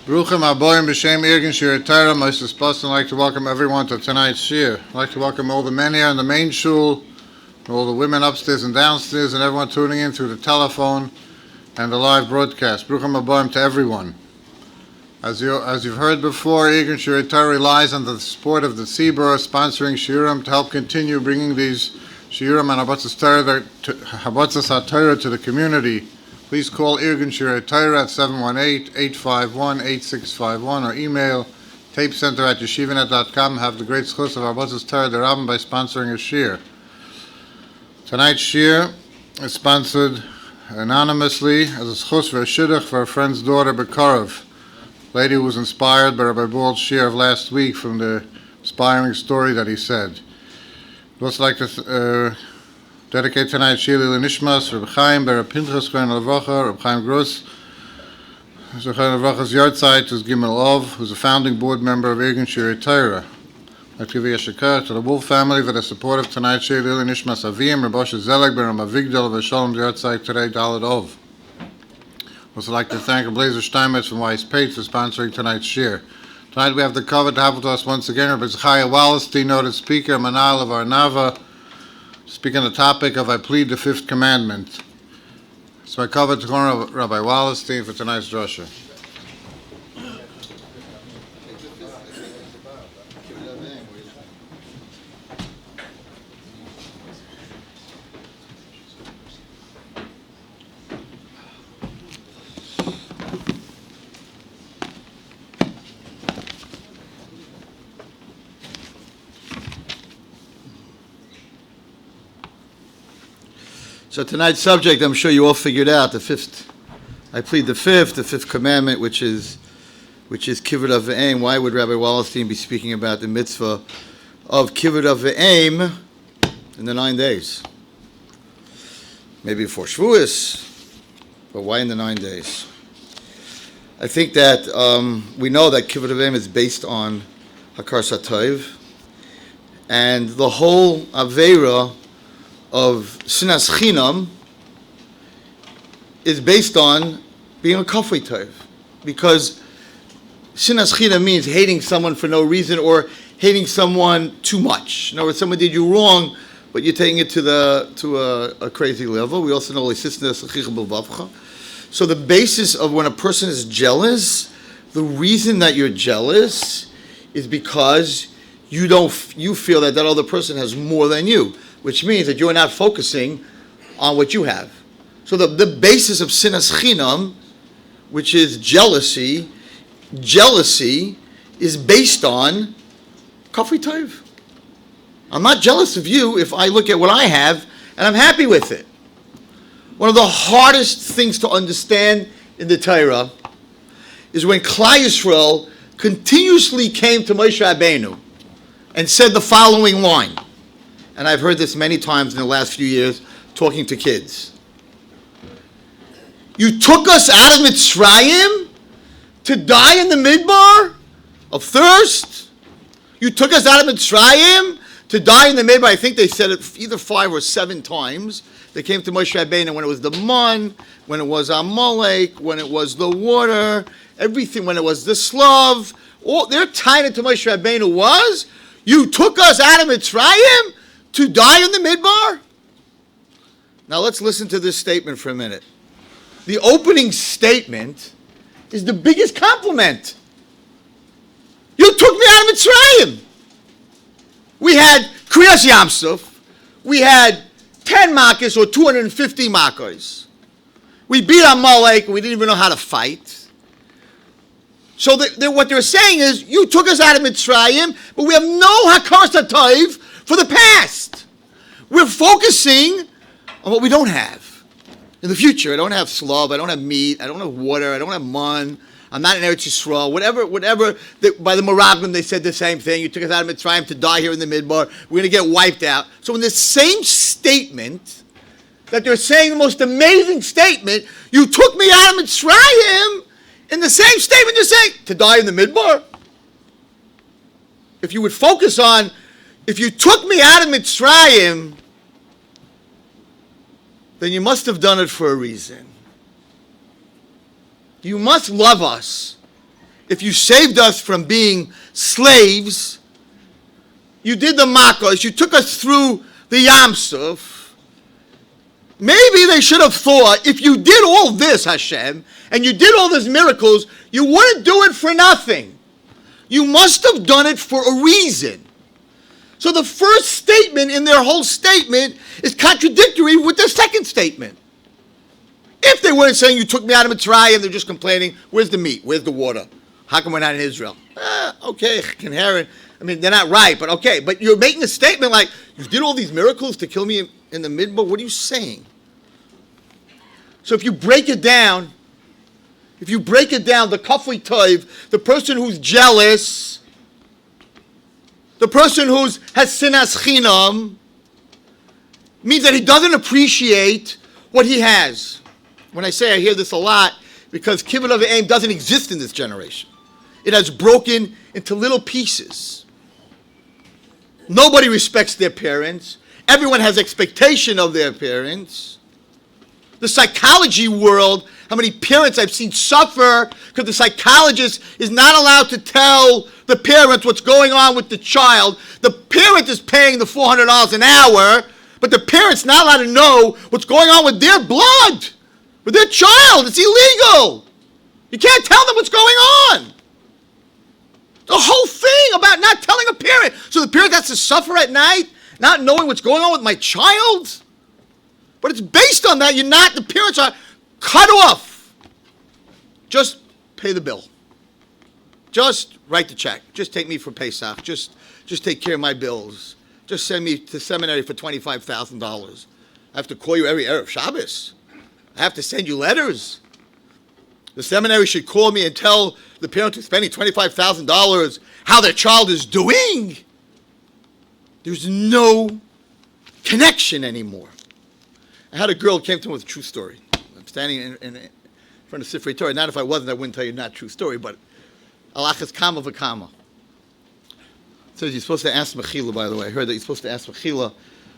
Bruchim Aboyim B'Shem Irgin Shir Torah. Moses Boston, I'd like to welcome everyone to tonight's shir. I'd like to welcome all the men here in the main shul, all the women upstairs and downstairs, and everyone tuning in through the telephone and the live broadcast. Bruchim Aboyim to everyone. As you've heard before, Irgin Shir Torah relies on the support of the Tzibur sponsoring shiurim to help continue bringing these shiurim and Habatzas HaTorah to the community. Please call Irgin Shir Torah at 718-851-8651 or email tapecenter@yeshivanet.com. Have the great schus of Habatzas Torah the Rabbin by sponsoring a shir. Tonight's shir is sponsored anonymously as a schus for a shidduch for a friend's daughter, Bekarov. Lady who was inspired by Rabbi Bald's shir of last week from the inspiring story that he said. I'd also like to dedicate tonight's shir to Nishmas, Reb Chaim, Ber Pinchas, Chaim Levracha, Reb Chaim Gross, Chaim Levracha's yahrzeit is Gimel Ov, who's a founding board member of Irgin Shir Torah. I'd like to give a shakar to the Wolf family for the support of tonight's shir to Nishmas Avim, Reb Osher Zeleg, Ber Avigdal, Ber Shalom yahrzeit today, Dalet Ov. I'd also like to thank Rabbi Zecharya Wallerstein from Weiss Page for sponsoring tonight's shir. Tonight we have the cover to have with us once again Rabbi Zecharya Wallerstein, noted speaker, Manal of Arnava, speaking on the topic of I Plead the Fifth Commandment. So I covered to Rabbi Wallerstein for tonight's drasha. So tonight's subject, I'm sure you all figured out, the fifth. I plead the fifth commandment, which is Kivud Av V'Eim. Why would Rabbi Wallerstein be speaking about the mitzvah of Kivud Av V'Eim in the 9 days? Maybe before Shavuos, but why in the 9 days? I think that we know that Kivud Av V'Eim is based on Hakar Satayv, and the whole Aveira of Sinas Chinam is based on being a kafui tov, because Sinas Chinam means hating someone for no reason or hating someone too much. In other words, someone did you wrong, but you're taking it to a crazy level. We also know so the basis of when a person is jealous, the reason that you're jealous is because you feel that other person has more than you, which means that you're not focusing on what you have. So the basis of sinas chinam, which is jealousy is based on kafui tov. I'm not jealous of you if I look at what I have and I'm happy with it. One of the hardest things to understand in the Torah is when Klal Yisrael continuously came to Moshe Rabbeinu and said the following line. And I've heard this many times in the last few years talking to kids. You took us out of Mitzrayim to die in the midbar of thirst? You took us out of Mitzrayim to die in the midbar? I think they said it either 5 or 7 times. They came to Moshe Rabbeinu when it was the man, when it was Amalek, when it was the water, everything, when it was the Slav. All their title to Moshe Rabbeinu was, you took us out of Mitzrayim to die in the midbar? Now let's listen to this statement for a minute. The opening statement is the biggest compliment. You took me out of Mitzrayim. We had Kriyas Yamsuf. We had 10 makkos or 250 makkos. We beat Amalek and we didn't even know how to fight. So what they're saying is, you took us out of Mitzrayim, but we have no Hakar Satayv for the past. We're focusing on what we don't have. In the future, I don't have slav, I don't have meat, I don't have water, I don't have man, I'm not in Eretz Yisrael, whatever. By the Meraglim, they said the same thing. You took us out of Mitzrayim to die here in the Midbar. We're going to get wiped out. So in the same statement, that they're saying the most amazing statement, you took me out of Mitzrayim, in the same statement they're saying, to die in the Midbar. If you would focus on, if you took me out of Mitzrayim, then you must have done it for a reason. You must love us if you saved us from being slaves, you did the Makos, you took us through the Yam Suf, maybe they should have thought, if you did all this, Hashem, and you did all these miracles, you wouldn't do it for nothing. You must have done it for a reason. So the first statement in their whole statement is contradictory with their second statement. If they weren't saying you took me out of Mitzrayim, they're just complaining, where's the meat? Where's the water? How come we're not in Israel? Okay, Heron. I mean, they're not right, but okay. But you're making a statement like, you did all these miracles to kill me in the Midbar? What are you saying? So if you break it down, the Kafli Toiv, the person who's jealous, the person who has sinas chinam, means that he doesn't appreciate what he has. When I say I hear this a lot, because kibbud of aim doesn't exist in this generation. It has broken into little pieces. Nobody respects their parents. Everyone has expectation of their parents. The psychology world, how many parents I've seen suffer because the psychologist is not allowed to tell the parents what's going on with the child. The parent is paying the $400 an hour, but the parent's not allowed to know what's going on with their blood, with their child. It's illegal. You can't tell them what's going on. The whole thing about not telling a parent. So the parent has to suffer at night, not knowing what's going on with my child. But it's based on that. The parents are cut off. Just pay the bill. Just write the check. Just take me for Pesach. Just take care of my bills. Just send me to seminary for $25,000. I have to call you every Erev Shabbos. I have to send you letters. The seminary should call me and tell the parent who's spending $25,000 how their child is doing. There's no connection anymore. I had a girl who came to me with a true story. I'm standing in front of Sifrei Torah. Not if I wasn't, I wouldn't tell you not true story, but alachas kama v'kama. It says you're supposed to ask Mechila, by the way. I heard that you're supposed to ask Mechila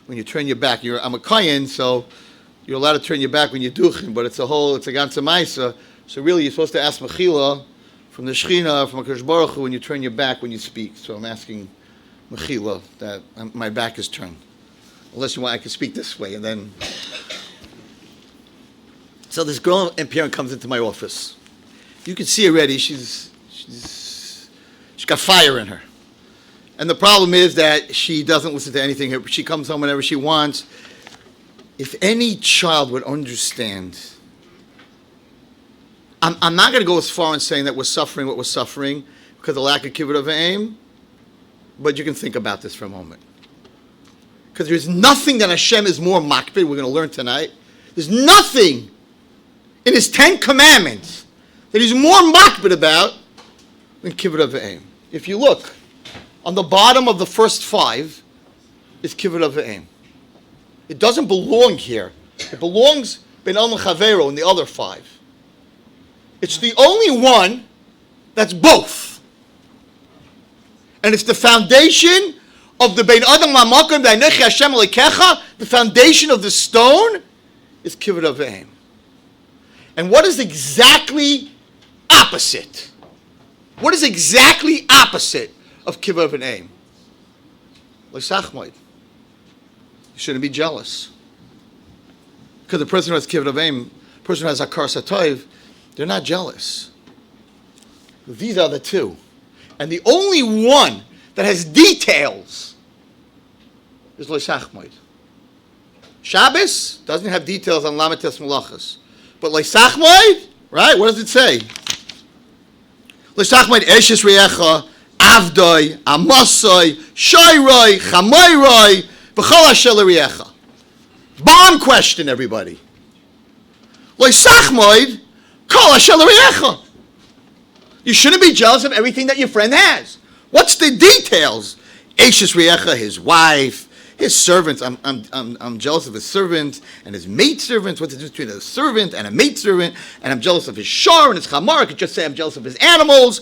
when you turn your back. I'm a Kayan, so you're allowed to turn your back when you're duchen, but it's a ganze Maisa. So really, you're supposed to ask Mechila from the Shechina, from HaKadosh Baruch Hu, when you turn your back when you speak. So I'm asking Mechila that my back is turned. Unless you want, I can speak this way, and then... So this girl and parent comes into my office. You can see already she's got fire in her. And the problem is that she doesn't listen to anything. She comes home whenever she wants. If any child would understand, I'm not going to go as far in saying that we're suffering what we're suffering because of lack of kibbud of aim, but you can think about this for a moment. Because there's nothing that Hashem is more makbid, we're going to learn tonight. There's nothing in his 10 commandments that he's more makbid about than kibbud of aim. If you look, on the bottom of the first 5 is kibbud of aim. It doesn't belong here. It belongs ben al chavero in the other 5. It's the only one that's both. And it's the foundation of the Bein Adam Lamakom Da'anechi Hashem Elokecha, the foundation of the stone is kibbud of aim. And what is exactly opposite? What is exactly opposite of kibbud of aim? L'sachmoid. You shouldn't be jealous. Because the person who has kibbud of aim, the person who has akar satoiv, they're not jealous. These are the two. And the only one that has details is L'sachmoid. Shabbos doesn't have details on Lamites Malachas. But L'sachmoid, right? What does it say? L'sachmoid eshes re'echa, avdoi, amasoi, shoyroi, chamoyroi, v'chol asher l're'echa. Bomb question, everybody. L'sachmoid, kol asher l're'echa. You shouldn't be jealous of everything that your friend has. What's the details? Eshes re'echa, his wife, his servants. I'm jealous of his servants and his maid servants. What's the difference between a servant and a maid servant? And I'm jealous of his shar and his chamar. I could just say I'm jealous of his animals.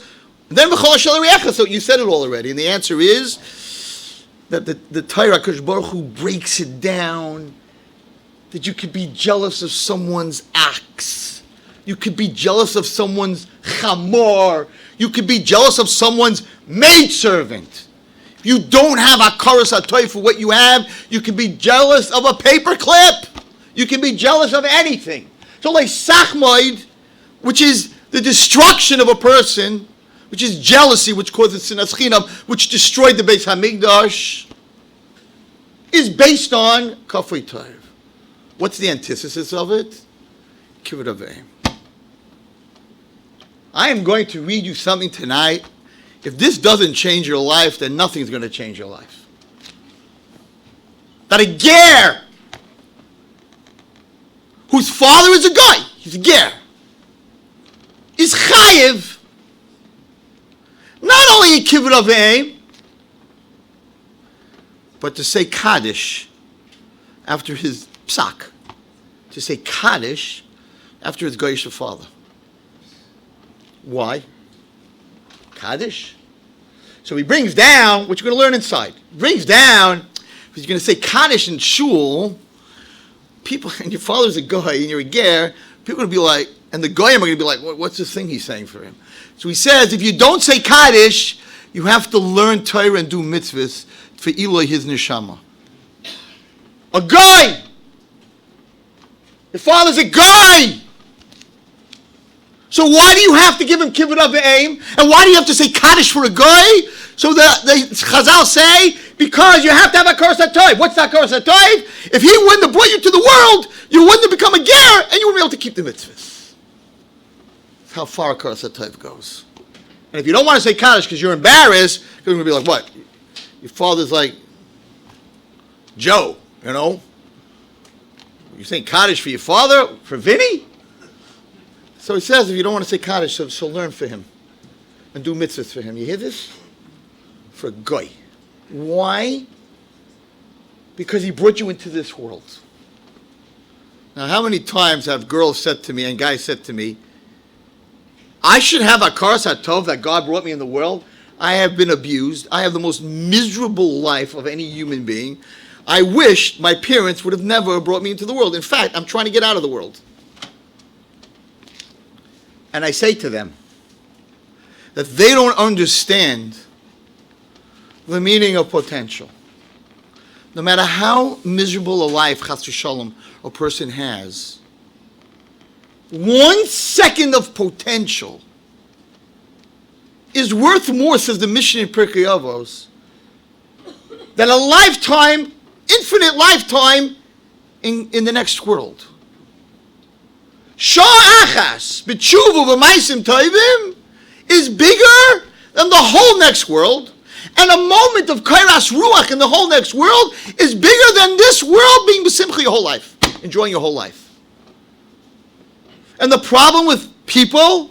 And then v'chol asher l're'echa. So you said it all already. And the answer is that the Torah HaKadosh Baruch Hu breaks it down that you could be jealous of someone's ox. You could be jealous of someone's chamor. You could be jealous of someone's maidservant. If you don't have hakaras hatov for what you have, you can be jealous of a paper clip. You can be jealous of anything. So like sachmoid, which is the destruction of a person, which is jealousy, which causes sinas chinam, which destroyed the Beis Hamikdash, is based on kafui tov. What's the antithesis of it? Kivud aveim. I am going to read you something tonight. If this doesn't change your life, then nothing's going to change your life. That a ger, whose father is a guy, he's a ger, is chayiv, not only a kivud aveim, but to say kaddish after his psak, to say kaddish after his goyish father. Why? Kaddish. So he brings down, what you're going to learn inside. He brings down, if he's going to say Kaddish in shul, people, and your father's a guy, and you're a ger, people are going to be like, and the goyim are going to be like, what's this thing he's saying for him? So he says, if you don't say Kaddish, you have to learn Torah and do mitzvahs for Eloi, his neshama. A guy! Your father's a guy! So why do you have to give him kibbut aveim? And why do you have to say kaddish for a guy? So the Chazal say, because you have to have a hakaras hatov. What's that hakaras hatov? If he wouldn't have brought you to the world, you wouldn't have become a ger, and you wouldn't be able to keep the mitzvahs. That's how far hakaras hatov goes. And if you don't want to say kaddish because you're embarrassed, you're going to be like, what? Your father's like Joe, you know? You're saying kaddish for your father? For Vinny? So he says, if you don't want to say Kaddish, so learn for him and do mitzvahs for him. You hear this? For a goy. Why? Because he brought you into this world. Now, how many times have girls said to me and guys said to me, I should have hakaras hatov that God brought me in the world. I have been abused. I have the most miserable life of any human being. I wish my parents would have never brought me into the world. In fact, I'm trying to get out of the world. And I say to them that they don't understand the meaning of potential. No matter how miserable a life, chas v'shalom, a person has, 1 second of potential is worth more, says the Mishnah in Pirkei Avos, than a lifetime, infinite lifetime in the next world. Shah achas b'tshuva v'maisim tovim is bigger than the whole next world, and a moment of kairas ruach in the whole next world is bigger than this world being b'simcha your whole life, enjoying your whole life. And the problem with people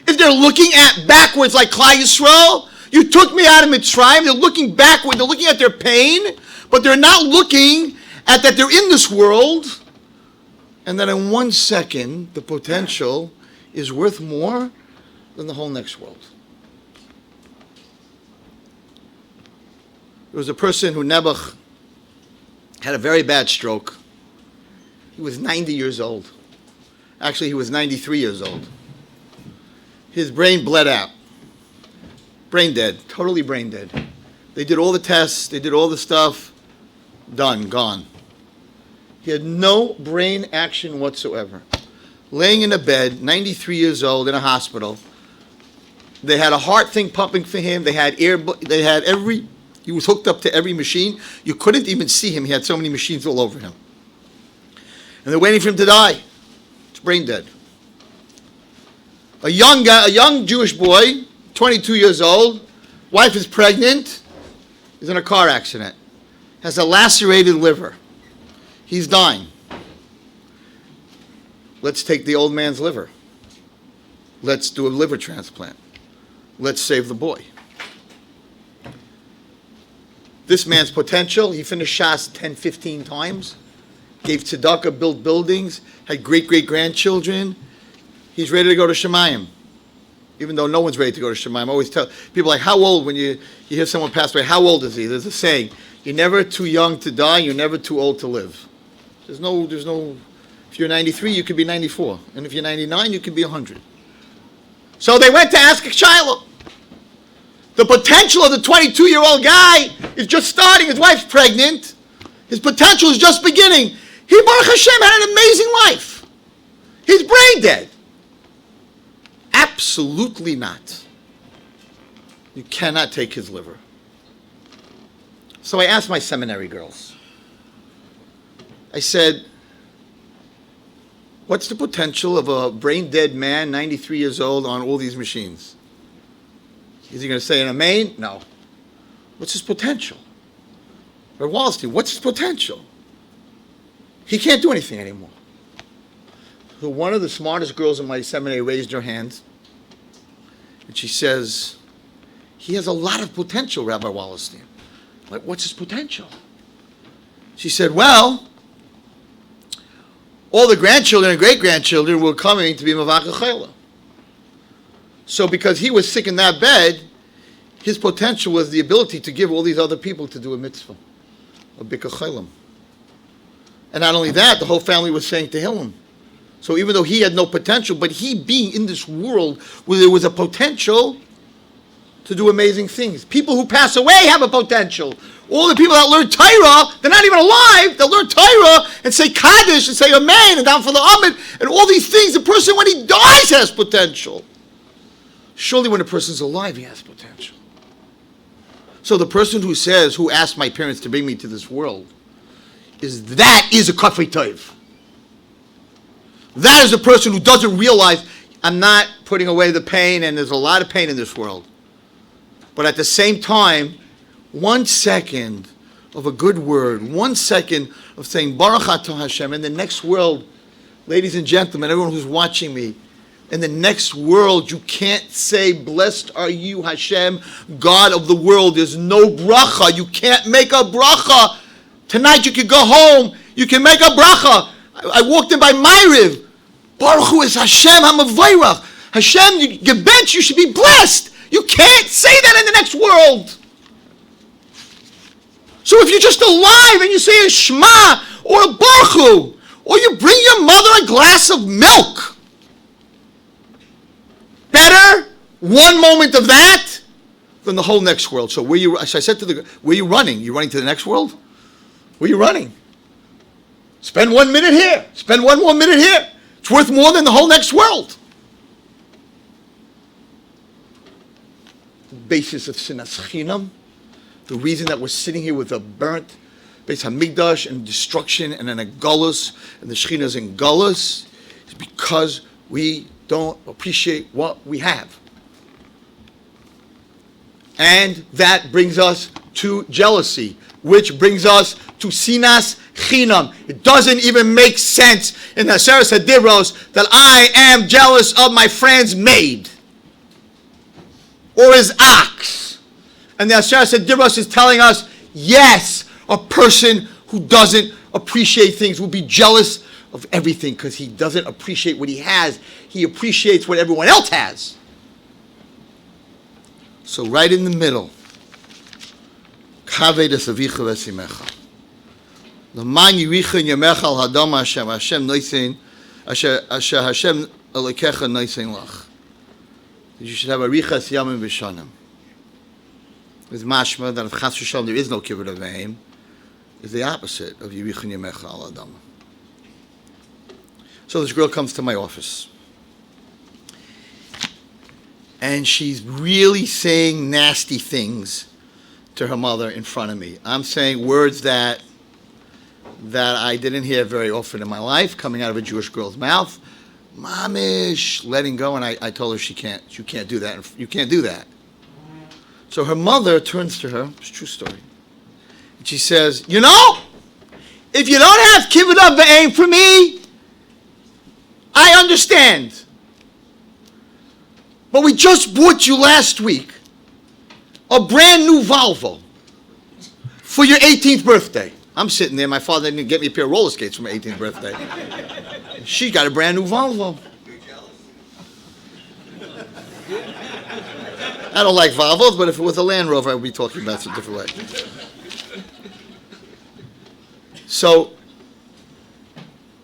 is they're looking at backwards like Klal Yisrael. You took me out of Mitzrayim. They're looking backward. They're looking at their pain, but they're not looking at that they're in this world. And that in 1 second, the potential is worth more than the whole next world. There was a person who Nebuch had a very bad stroke. He was 90 years old. Actually, he was 93 years old. His brain bled out. Brain dead, totally brain dead. They did all the tests, they did all the stuff. Done, gone. He had no brain action whatsoever. Laying in a bed, 93 years old, in a hospital. They had a heart thing pumping for him. He was hooked up to every machine. You couldn't even see him. He had so many machines all over him. And they're waiting for him to die. It's brain dead. A young Jewish boy, 22 years old, wife is pregnant, is in a car accident, has a lacerated liver. He's dying. Let's take the old man's liver. Let's do a liver transplant. Let's save the boy. This man's potential, he finished Shas 10, 15 times, gave tzedakah, built buildings, had great-great-grandchildren. He's ready to go to Shemayim, even though no one's ready to go to Shemayim. I always tell people, like, how old, when you hear someone pass away, how old is he? There's a saying, you're never too young to die, you're never too old to live. There's no, if you're 93, you could be 94. And if you're 99, you could be 100. So they went to ask a Shiloh. The potential of the 22-year-old guy is just starting. His wife's pregnant. His potential is just beginning. He, Baruch Hashem, had an amazing life. He's brain dead. Absolutely not. You cannot take his liver. So I asked my seminary girls. I said, what's the potential of a brain-dead man, 93 years old, on all these machines? Is he going to say an amen? No. What's his potential? Rabbi Wallerstein, what's his potential? He can't do anything anymore. So one of the smartest girls in my seminary raised her hand, and she says, he has a lot of potential, Rabbi Wallerstein. I'm like, what's his potential? She said, well, all the grandchildren and great-grandchildren were coming to be Mavach Chayla. So because he was sick in that bed, his potential was the ability to give all these other people to do a mitzvah, a bikkur chaylim. And not only that, the whole family was saying Tehillim. So even though he had no potential, but he being in this world where there was a potential to do amazing things. People who pass away have a potential. All the people that learn Torah, they're not even alive. They'll learn Torah and say Kaddish and say Amen and down for the Amid and all these things. The person, when he dies, has potential. Surely when a person's alive, he has potential. So the person who says, who asked my parents to bring me to this world, is a kafei toiv. That is a person who doesn't realize, I'm not putting away the pain, and there's a lot of pain in this world. But at the same time, 1 second of a good word, 1 second of saying Baruch Atah Hashem, in the next world, ladies and gentlemen, everyone who's watching me, in the next world, you can't say, blessed are you, Hashem, God of the world. There's no bracha. You can't make a bracha. Tonight you can go home. You can make a bracha. I walked in by Ma'ariv. Baruch Hu is Hashem HaMavayrach. Hashem, your bench, you should be blessed. You can't say that in the next world. So if you're just alive and you say a Shema or a Baruch Hu, or you bring your mother a glass of milk, better one moment of that than the whole next world. So I said to where you running? You running to the next world? Where you running? Spend 1 minute here. Spend one more minute here. It's worth more than the whole next world. The basis of Sinas Chinam, the reason that we're sitting here with a burnt Beis Hamikdash and destruction and an Agulus and the Shechina's in Gullus is because we don't appreciate what we have. And that brings us to jealousy, which brings us to Sinas Chinam. It doesn't even make sense in the Aseret Hadibros that I am jealous of my friend's maid or his ox. And the Aseret Hadibros is telling us, yes, a person who doesn't appreciate things will be jealous of everything because he doesn't appreciate what he has. He appreciates what everyone else has. So right in the middle, Kaved es avicha v'esimecha. L'man yiricha yamecha al hadam Hashem noisein, asher Hashem Elokecha noisein lach. You should have a richas yamim v'shanim. With mashma that if chas v'shalom there is no kibbut avayim, is the opposite of yiricha yamecha al hadam. So this girl comes to my office. And she's really saying nasty things to her mother in front of me. I'm saying words that I didn't hear very often in my life, coming out of a Jewish girl's mouth. Mamish, letting go, and I told her you can't do that, you can't do that. So her mother turns to her, it's a true story, and she says, you know, if you don't have kibbut av v'aim for me, I understand. But we just bought you last week a brand new Volvo for your 18th birthday. I'm sitting there, my father didn't get me a pair of roller skates for my 18th birthday. She got a brand new Volvo. I don't like Volvos, but if it was a Land Rover, I would be talking about it a different way. So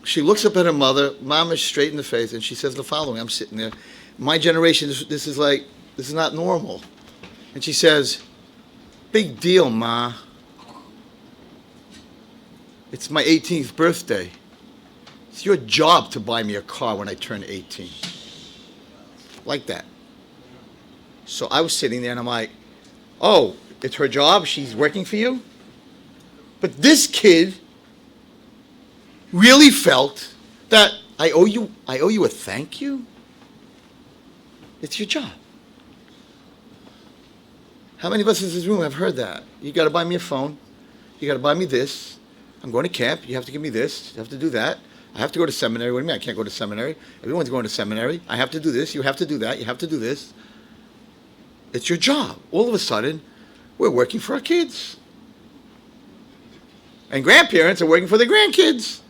she looks up at her mother, Mom is straight in the face, and she says the following. I'm sitting there. my generation, this is not normal. And she says, big deal, Ma. It's my 18th birthday. It's your job to buy me a car when I turn 18. Like that. So I was sitting there and I'm like, oh, it's her job? She's working for you? But this kid really felt that I owe you a thank you? It's your job. How many of us in this room have heard that? You got to buy me a phone. You got to buy me this. I'm going to camp. You have to give me this. You have to do that. I have to go to seminary. What do you mean I can't go to seminary? Everyone's going to seminary. I have to do this. You have to do that. You have to do this. It's your job. All of a sudden, we're working for our kids. And grandparents are working for their grandkids.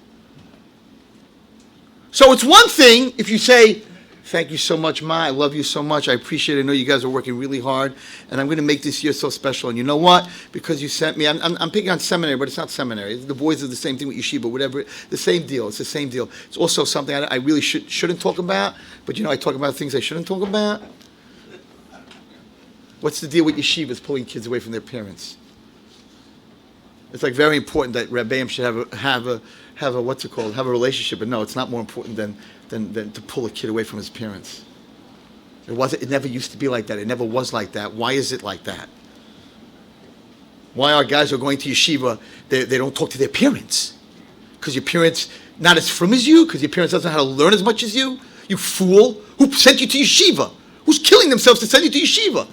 So it's one thing if you say, thank you so much, Ma. I love you so much. I appreciate it. I know you guys are working really hard. And I'm going to make this year so special. And you know what? Because you sent me, I'm picking on seminary, but it's not seminary. The boys are the same thing with yeshiva, whatever. The same deal. It's the same deal. It's also something I really shouldn't talk about. But I talk about things I shouldn't talk about. What's the deal with yeshivas pulling kids away from their parents? It's like very important that Rebbeim should have a what's it called? Have a relationship. But no, it's not more important than to pull a kid away from his parents. It never used to be like that. It never was like that. Why is it like that? Why are guys who are going to yeshiva, they don't talk to their parents? Because your parents not as frum as you? Because your parents doesn't know how to learn as much as you? You fool. Who sent you to yeshiva? Who's killing themselves to send you to yeshiva?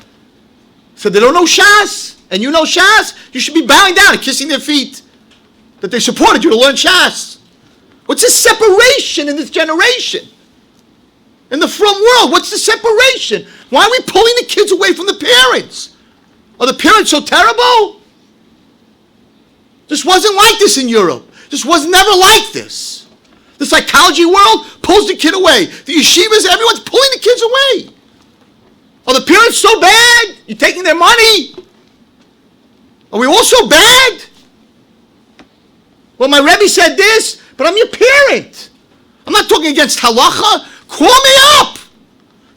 So they don't know Shas, and you know Shas, you should be bowing down and kissing their feet. That they supported you to learn Shas. What's the separation in this generation? In the frum world, what's the separation? Why are we pulling the kids away from the parents? Are the parents so terrible? This wasn't like this in Europe. This was never like this. The psychology world pulls the kid away. The yeshivas, everyone's pulling the kids away. Are the parents so bad? You're taking their money? Are we all so bad? Well, my Rebbe said this, but I'm your parent. I'm not talking against halacha. Call me up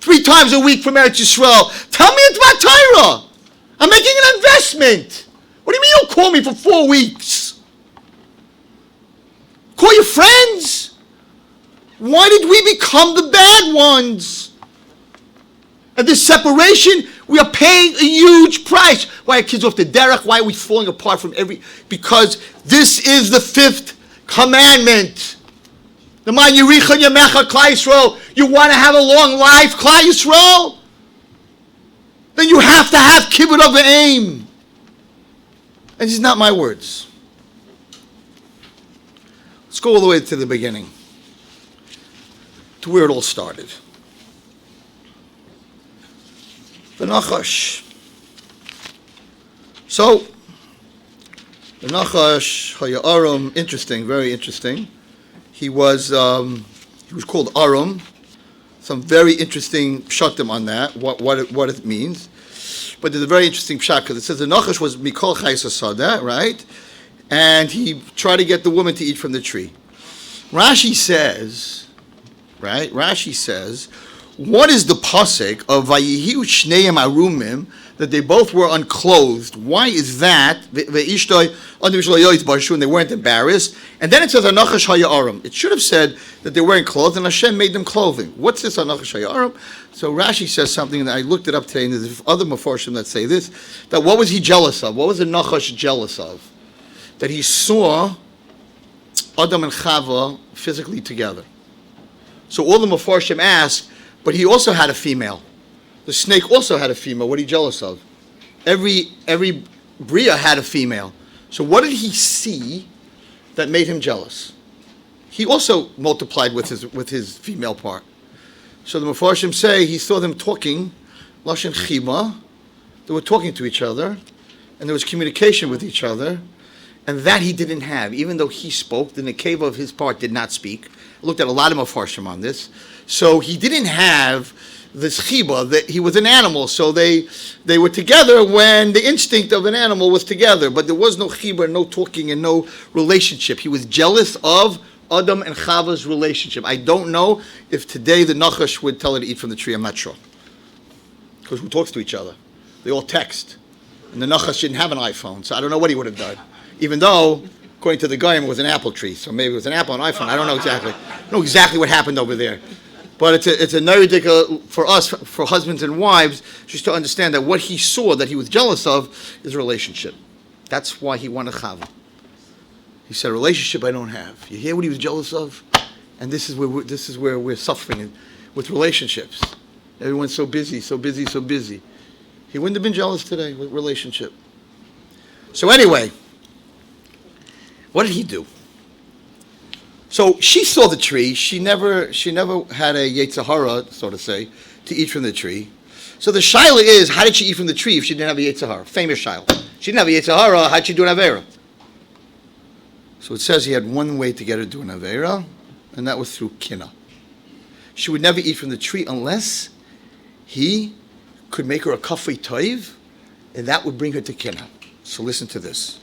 3 times a week from Eretz Yisrael. Tell me it's about Torah. I'm making an investment. What do you mean you don't call me for 4 weeks? Call your friends. Why did we become the bad ones? And this separation, we are paying a huge price. Why are kids off the derech? Why are we falling apart from because this is the 5th commandment. The man Yericha Yamecha Klal Yisrael. You want to have a long life, Klal Yisrael? Then you have to have kibbut of the aim. And these are not my words. Let's go all the way to the beginning. To where it all started. The Nachash. So, the Nachash Hayarum, interesting, very interesting. He was called Arum. Some very interesting pshatim on that, what it means. But there's a very interesting pshat because it says the Nachash was Mikol Chayis Asada, right? And he tried to get the woman to eat from the tree. Rashi says, what is the pasuk of Vayihiu Shneim Arumim, that they both were unclothed? Why is that? And they weren't embarrassed. And then it says Anachash Hayarim. It should have said that they weren't clothed and Hashem made them clothing. What's this Anachash Hayarim? So Rashi says something, and I looked it up today, and there's other Mefarshim that say this, that what was he jealous of? What was the Nachash jealous of? That he saw Adam and Chava physically together. So all the Mefarshim ask, but he also had a female. The snake also had a female. What are you jealous of? Every Bria had a female. So what did he see that made him jealous? He also multiplied with his female part. So the Mefarshim say he saw them talking, Lashon Chima. They were talking to each other, and there was communication with each other, and that he didn't have. Even though he spoke, the Nekeva of his part did not speak. I looked at a lot of Mefarshim on this. So he didn't have this chiba, that he was an animal, so they were together when the instinct of an animal was together, but there was no chiba, no talking, and no relationship. He was jealous of Adam and Chava's relationship. I don't know if today the Nachash would tell her to eat from the tree. I'm not sure. Because who talks to each other? They all text. And the Nachash didn't have an iPhone, so I don't know what he would have done. Even though, according to the Goyim, it was an apple tree. So maybe it was an apple and iPhone. I don't know exactly. I don't know exactly what happened over there. But it's a very ridiculous for us, for husbands and wives, just to understand that what he saw that he was jealous of is a relationship. That's why he wanted Chava. He said, a relationship I don't have. You hear what he was jealous of? And this is where we're suffering with relationships. Everyone's so busy, so busy, so busy. He wouldn't have been jealous today with relationship. So anyway, what did he do? So she saw the tree. She never had a Yetzirah, so to say, to eat from the tree. So the shaila is, how did she eat from the tree if she didn't have a Yetzirah? Famous shaila. She didn't have a Yetzirah, how'd she do an Avera? So it says he had one way to get her to do an Avera, and that was through Kina. She would never eat from the tree unless he could make her a kafei toiv, and that would bring her to Kina. So listen to this.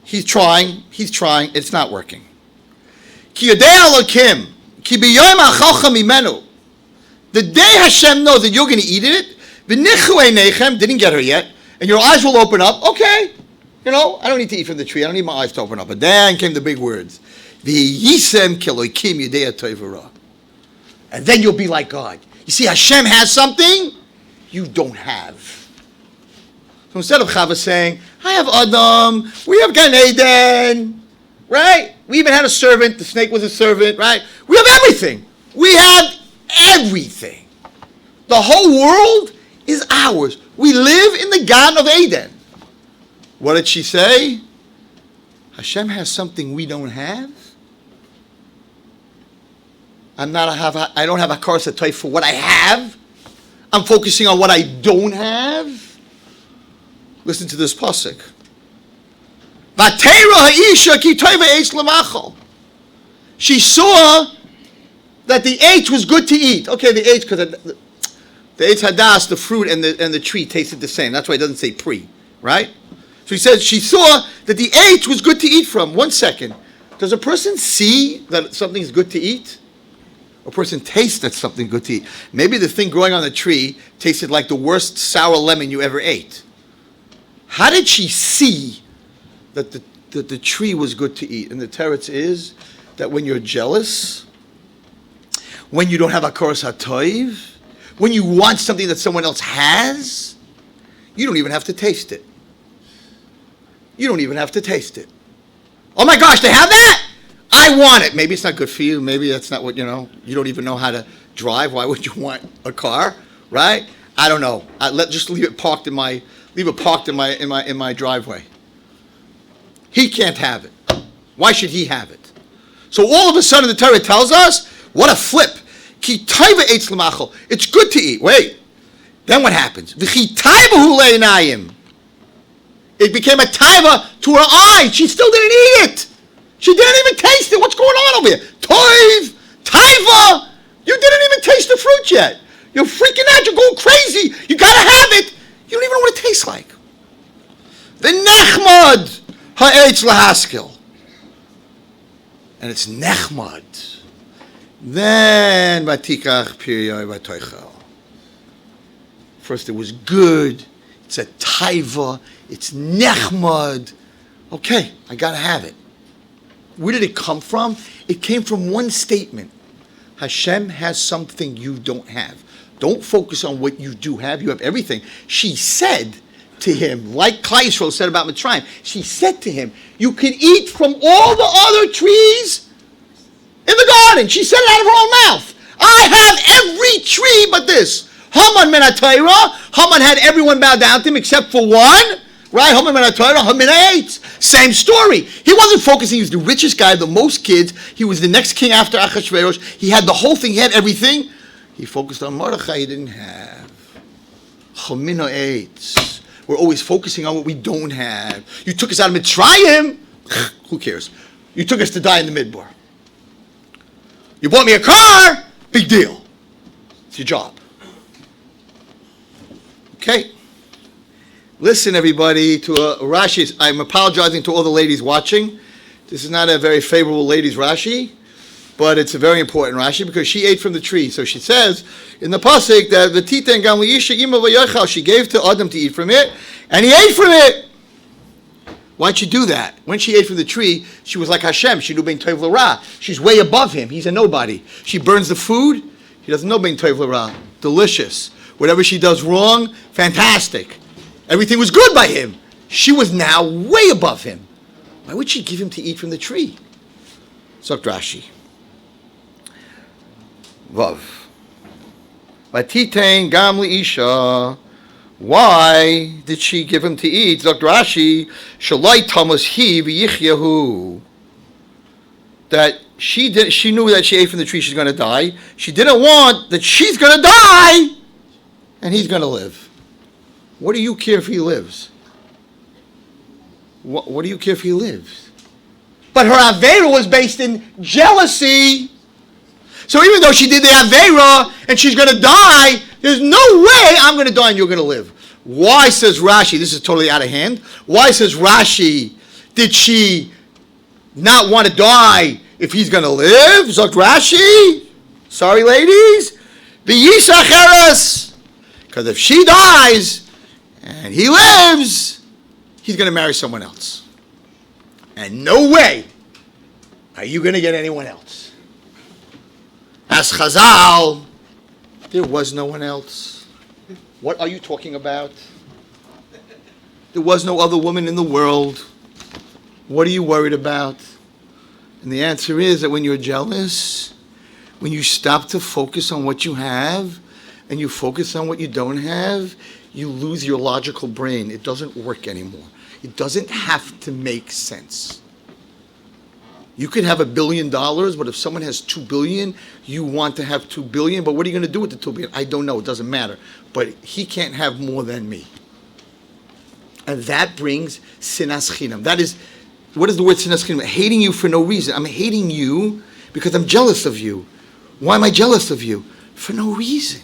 He's trying, it's not working. Ki yodei Elokim, ki b'yom achalcha mimenu. The day Hashem knows that you're going to eat it, v'nichu einechem, didn't get her yet, and your eyes will open up, okay, I don't need to eat from the tree, I don't need my eyes to open up. But then came the big words. V'yisem keloikim yodei toivara. And then you'll be like God. You see, Hashem has something you don't have. So instead of Chava saying, I have Adam, we have Gan Eden, right? We even had a servant, the snake was a servant, right? We have everything. We have everything. The whole world is ours. We live in the Gan of Eden. What did she say? Hashem has something we don't have. I don't have a Hakaras HaTorah for what I have. I'm focusing on what I don't have. Listen to this pasuk. She saw that the Eitz was good to eat. Okay, the Eitz, because the Eitz Hadas, the fruit and the tree tasted the same. That's why it doesn't say pre, right? So he says she saw that the Eitz was good to eat from. 1 second. Does a person see that something's good to eat? A person tastes that something good to eat. Maybe the thing growing on the tree tasted like the worst sour lemon you ever ate. How did she see that the tree was good to eat? And the teretz is that when you're jealous, when you don't have Hakaras HaTorah, when you want something that someone else has, you don't even have to taste it. You don't even have to taste it. Oh my gosh, they have that? I want it. Maybe it's not good for you. Maybe that's not what, you don't even know how to drive. Why would you want a car, right? I don't know. Just leave it parked in my driveway. He can't have it. Why should he have it? So all of a sudden the Torah tells us, what a flip. Ki taiva eitz l'machol. It's good to eat. Wait. Then what happens? V'chi taivahu le'inayim. It became a taiva to her eye. She still didn't eat it. She didn't even taste it. What's going on over here? Toiv, taiva. You didn't even taste the fruit yet. You're freaking out. You're going crazy. You gotta have it. You don't even know what it tastes like. The nechmad ha'etz lahaskil. And it's nechmad. Then vatikach piriyai vatoichel. First it was good. It's a taiva. It's nechmad. Okay, I gotta have it. Where did it come from? It came from one statement. Hashem has something you don't have. Don't focus on what you do have. You have everything. She said to him, like Klal Yisrael said about Mitzrayim, she said to him, you can eat from all the other trees in the garden. She said it out of her own mouth. I have every tree but this. Haman min HaTorah. Haman had everyone bow down to him except for one. Right? Haman min HaTorah, Haman Eitz. Same story. He wasn't focusing. He was the richest guy, the most kids. He was the next king after Achashverosh. He had the whole thing. He had everything. He focused on Mordechai. He didn't have. Haman Eitz. We're always focusing on what we don't have. You took us out of Mitzrayim. Who cares? You took us to die in the Midbar. You bought me a car. Big deal. It's your job. Okay. Listen, everybody, to Rashi. I'm apologizing to all the ladies watching This is not a very favorable ladies' Rashi, but it's a very important Rashi because she ate from the tree. So she says in the pasuk that the Titen Gam Liisha Ima V'Yochal, she gave to Adam to eat from it, and he ate from it. Why'd she do that? When she ate from the tree, she was like Hashem. She knew Bein Tov L'Ra. She's way above him. He's a nobody. She burns the food. He doesn't know Bein Tov L'Ra. Delicious. Whatever she does wrong, fantastic. Everything was good by him. She was now way above him. Why would she give him to eat from the tree? Zok Rashi. Vav. Vatitein Gam Liisha. Why did she give him to eat? Zok Rashi, Shalai Thomas he v'yichyahu. That she knew that she ate from the tree, she's going to die. She didn't want that she's going to die, and he's going to live. What do you care if he lives? What do you care if he lives? But her Aveira was based in jealousy. So even though she did the Aveira and she's going to die, there's no way I'm going to die and you're going to live. Why, says Rashi, this is totally out of hand. Why, says Rashi, did she not want to die if he's going to live? Zok Rashi, sorry ladies, V'yisacheres. Because if she dies and he lives, he's going to marry someone else. And no way are you going to get anyone else. As Chazal, there was no one else. What are you talking about? There was no other woman in the world. What are you worried about? And the answer is that when you're jealous, when you stop to focus on what you have and you focus on what you don't have, you lose your logical brain. It doesn't work anymore. It doesn't have to make sense. You could have $1 billion, but if someone has $2 billion, you want to have $2 billion, but what are you going to do with the $2 billion? I don't know. It doesn't matter. But he can't have more than me. And that brings sinas chinam. That is, what is the word sinas chinam? Hating you for no reason. I'm hating you because I'm jealous of you. Why am I jealous of you? For no reason.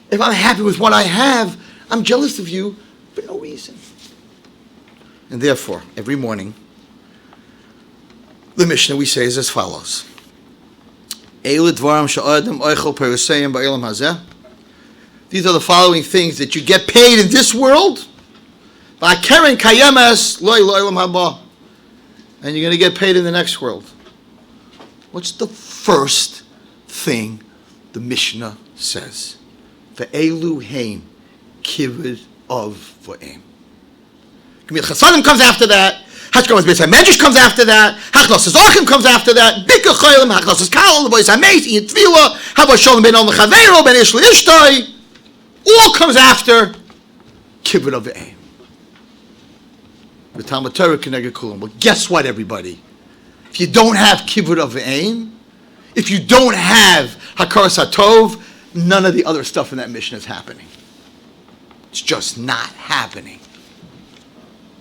If I'm happy with what I have, I'm jealous of you for no reason. And therefore, every morning, the Mishnah we say is as follows. These are the following things that you get paid in this world. And you're going to get paid in the next world. What's the first thing the Mishnah says? Ve'elu hein kivud of v'em. Gemil Chasadim comes after that. Hashkamas Beis HaMedrash comes after that. Hachnos Achim comes after that. Bika Cholim, Hachnos Kal, the Bois HaMeis, Ian Tvila, Haba Shalom Ben Om Chaveiro, Ben Ish L'Ishtoi. All comes after Kibbut of V'Eim. The Talmud Torah Keneged Kulam. Well, guess what, everybody? If you don't have Kibbut of V'Eim, if you don't have Hakaras HaTov, none of the other stuff in that mission is happening. It's just not happening.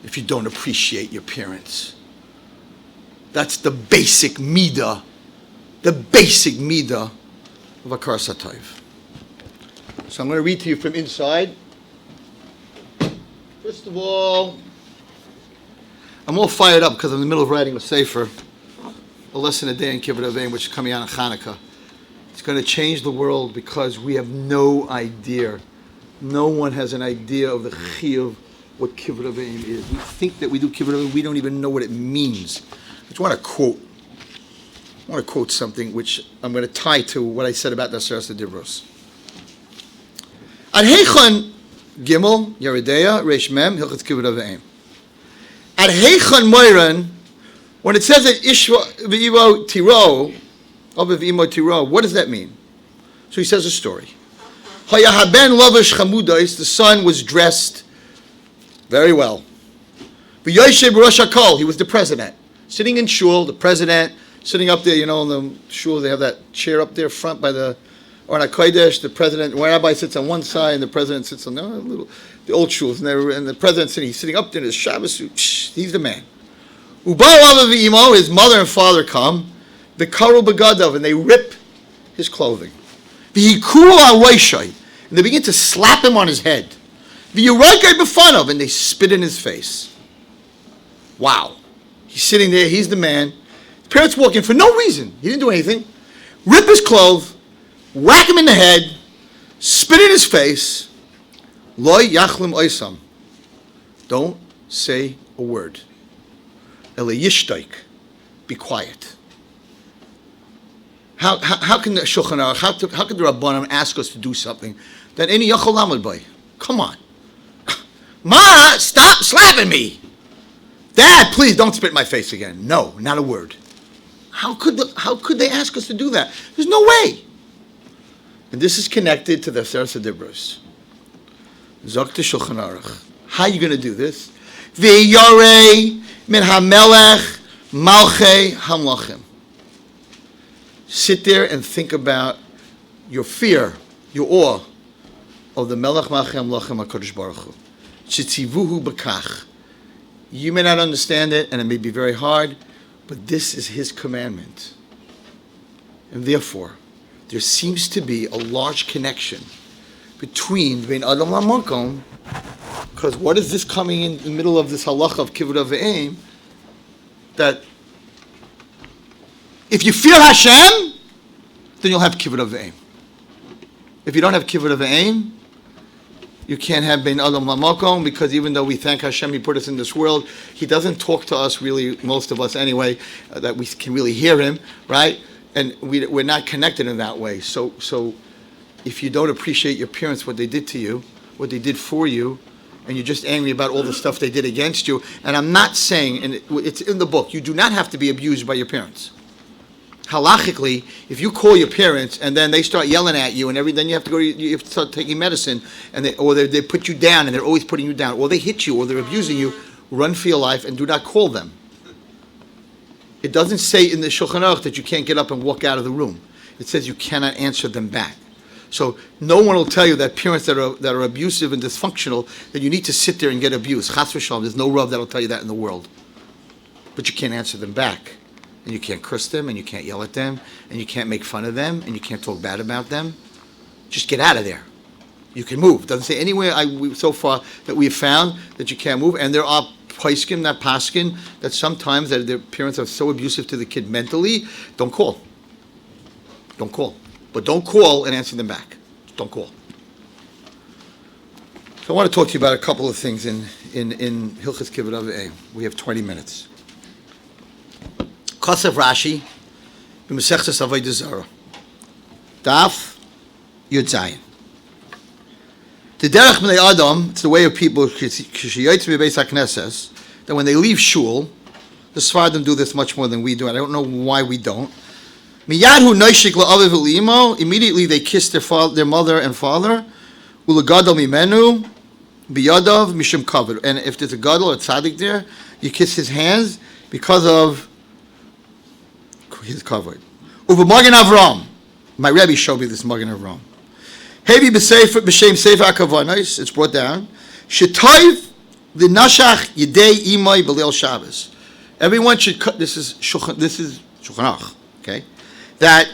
If you don't appreciate your parents. That's the basic midah of Hakaras HaTov. So I'm going to read to you from inside. First of all, I'm all fired up because I'm in the middle of writing a sefer, a lesson a day in Kibbut Avim, which is coming out on Hanukkah. It's going to change the world because we have no idea. No one has an idea of the chiyuv, what Kibbut Avim is. We think that we do Kibbut Avim, we don't even know what it means. I just want to quote something which I'm going to tie to what I said about the Aseres Divros. Ad Heichon Gimel Yeridea Reish Mem Hilchos Kibbut Avim. Ad Heichon Moiran, when it says that Ishva V'Imo Tiro, Obev Imo Tiro, what does that mean? So he says a story. Hayahaben Lovish Chamudais, the son was dressed very well. V'Yoshev Rosh HaKol, he was the president. Sitting in shul, the president, sitting up there, in the shul, they have that chair up there front by the Or in HaKodesh, the president, the rabbi sits on one side, and the president sits on the old shuls, and the president he's sitting up there in his Shabbos suit. He's the man. Ubal Imo, his mother and father come, V'karu Begadav, and they rip his clothing. V'yikuru Aroishai, and they begin to slap him on his head. V'yuraikai B'fanav, and they spit in his face. Wow. He's sitting there. He's the man. His parents walk in for no reason. He didn't do anything. Rip his clothes, whack him in the head, spit in his face. Loy yachlim oisam. Don't say a word. Ele yishtaik. Be quiet. How can the Shulchan Aruch, how can the Rabbanim ask us to do something that any yachol lamad by? Come on. Ma, stop slapping me. Dad, please don't spit in my face again. No, not a word. How could they ask us to do that? There's no way. And this is connected to the Seres HaDibros. Zok to Shulchan Aruch. How are you going to do this? V'yorei min hamelech malchei hamlachim. Sit there and think about your fear, your awe of the Melech Malchei Hamlachim HaKadosh Baruch Hu. Shitzivuhu b'kach. You may not understand it, and it may be very hard, but this is His commandment. And therefore, there seems to be a large connection between Adam LaMakom, because what is this coming in the middle of this halacha of kivud ve'eim, that if you fear Hashem, then you'll have kivud ve'eim. If you don't have kivud ve'eim, you can't have bein adam lamakom, because even though we thank Hashem, He put us in this world, He doesn't talk to us really, most of us anyway, that we can really hear Him, right? And we're not connected in that way. So if you don't appreciate your parents, what they did to you, what they did for you, and you're just angry about all the stuff they did against you, and I'm not saying, and it's in the book, you do not have to be abused by your parents. Halachically, if you call your parents and then they start yelling at you and then you have to start taking medicine, and they put you down and they're always putting you down, or they hit you or they're abusing you, run for your life and do not call them. It doesn't say in the Shulchan Aruch that you can't get up and walk out of the room. It says you cannot answer them back. So no one will tell you that parents that are abusive and dysfunctional, that you need to sit there and get abused. Chas v'shalom, there's no Rav that will tell you that in the world. But you can't answer them back. And you can't curse them, and you can't yell at them, and you can't make fun of them, and you can't talk bad about them. Just get out of there. You can move. It doesn't say anywhere so far that we've found that you can't move. And there are poskim, that paskin, that sometimes that their parents are so abusive to the kid mentally, don't call. Don't call. But don't call and answer them back. Don't call. So I want to talk to you about a couple of things in Hilchos Kivud Aveim. We have 20 minutes. Kosev Rashi, b'Masechtas Avodah Zarah, Daf Yud Zayin. The derech b'nei Adam, it's the way of people, that when they leave shul, the Sfardim do this much more than we do, and I don't know why we don't. Miyadhu noishik la'aviv v'l'imo, immediately they kiss their mother and father. U'legadol mimenu, biyadav mishum kavod. And if there's a gadol or a tzaddik there, you kiss his hands because of his kavod. Uva Magen Avram. My Rebbe showed me this Magen Avram. Hevi b'shem sefer hakavanos. It's brought down. Shetoiv l'nashach yedei imay b'leil Shabbos. Everyone should cut. This is Shulchan Aruch. Okay, that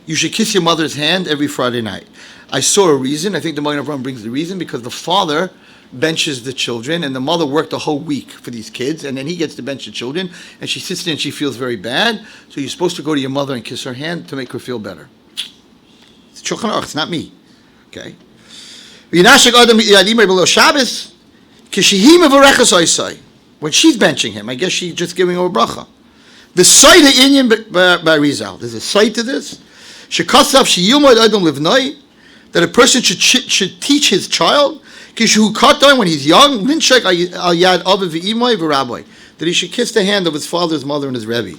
you should kiss your mother's hand every Friday night. I saw a reason. I think the Magen Avram brings the reason because the father benches the children, and the mother worked a whole week for these kids, and then he gets to bench the children, and she sits there and she feels very bad, so you're supposed to go to your mother and kiss her hand to make her feel better. It's Shulchan Aruch, it's not me. Okay? When she's benching him, I guess she's just giving him a bracha. The site of Inyan by Rizal, there's a site to this. That a person should teach his child when he's young, that he should kiss the hand of his father, his mother, and his Rebbe.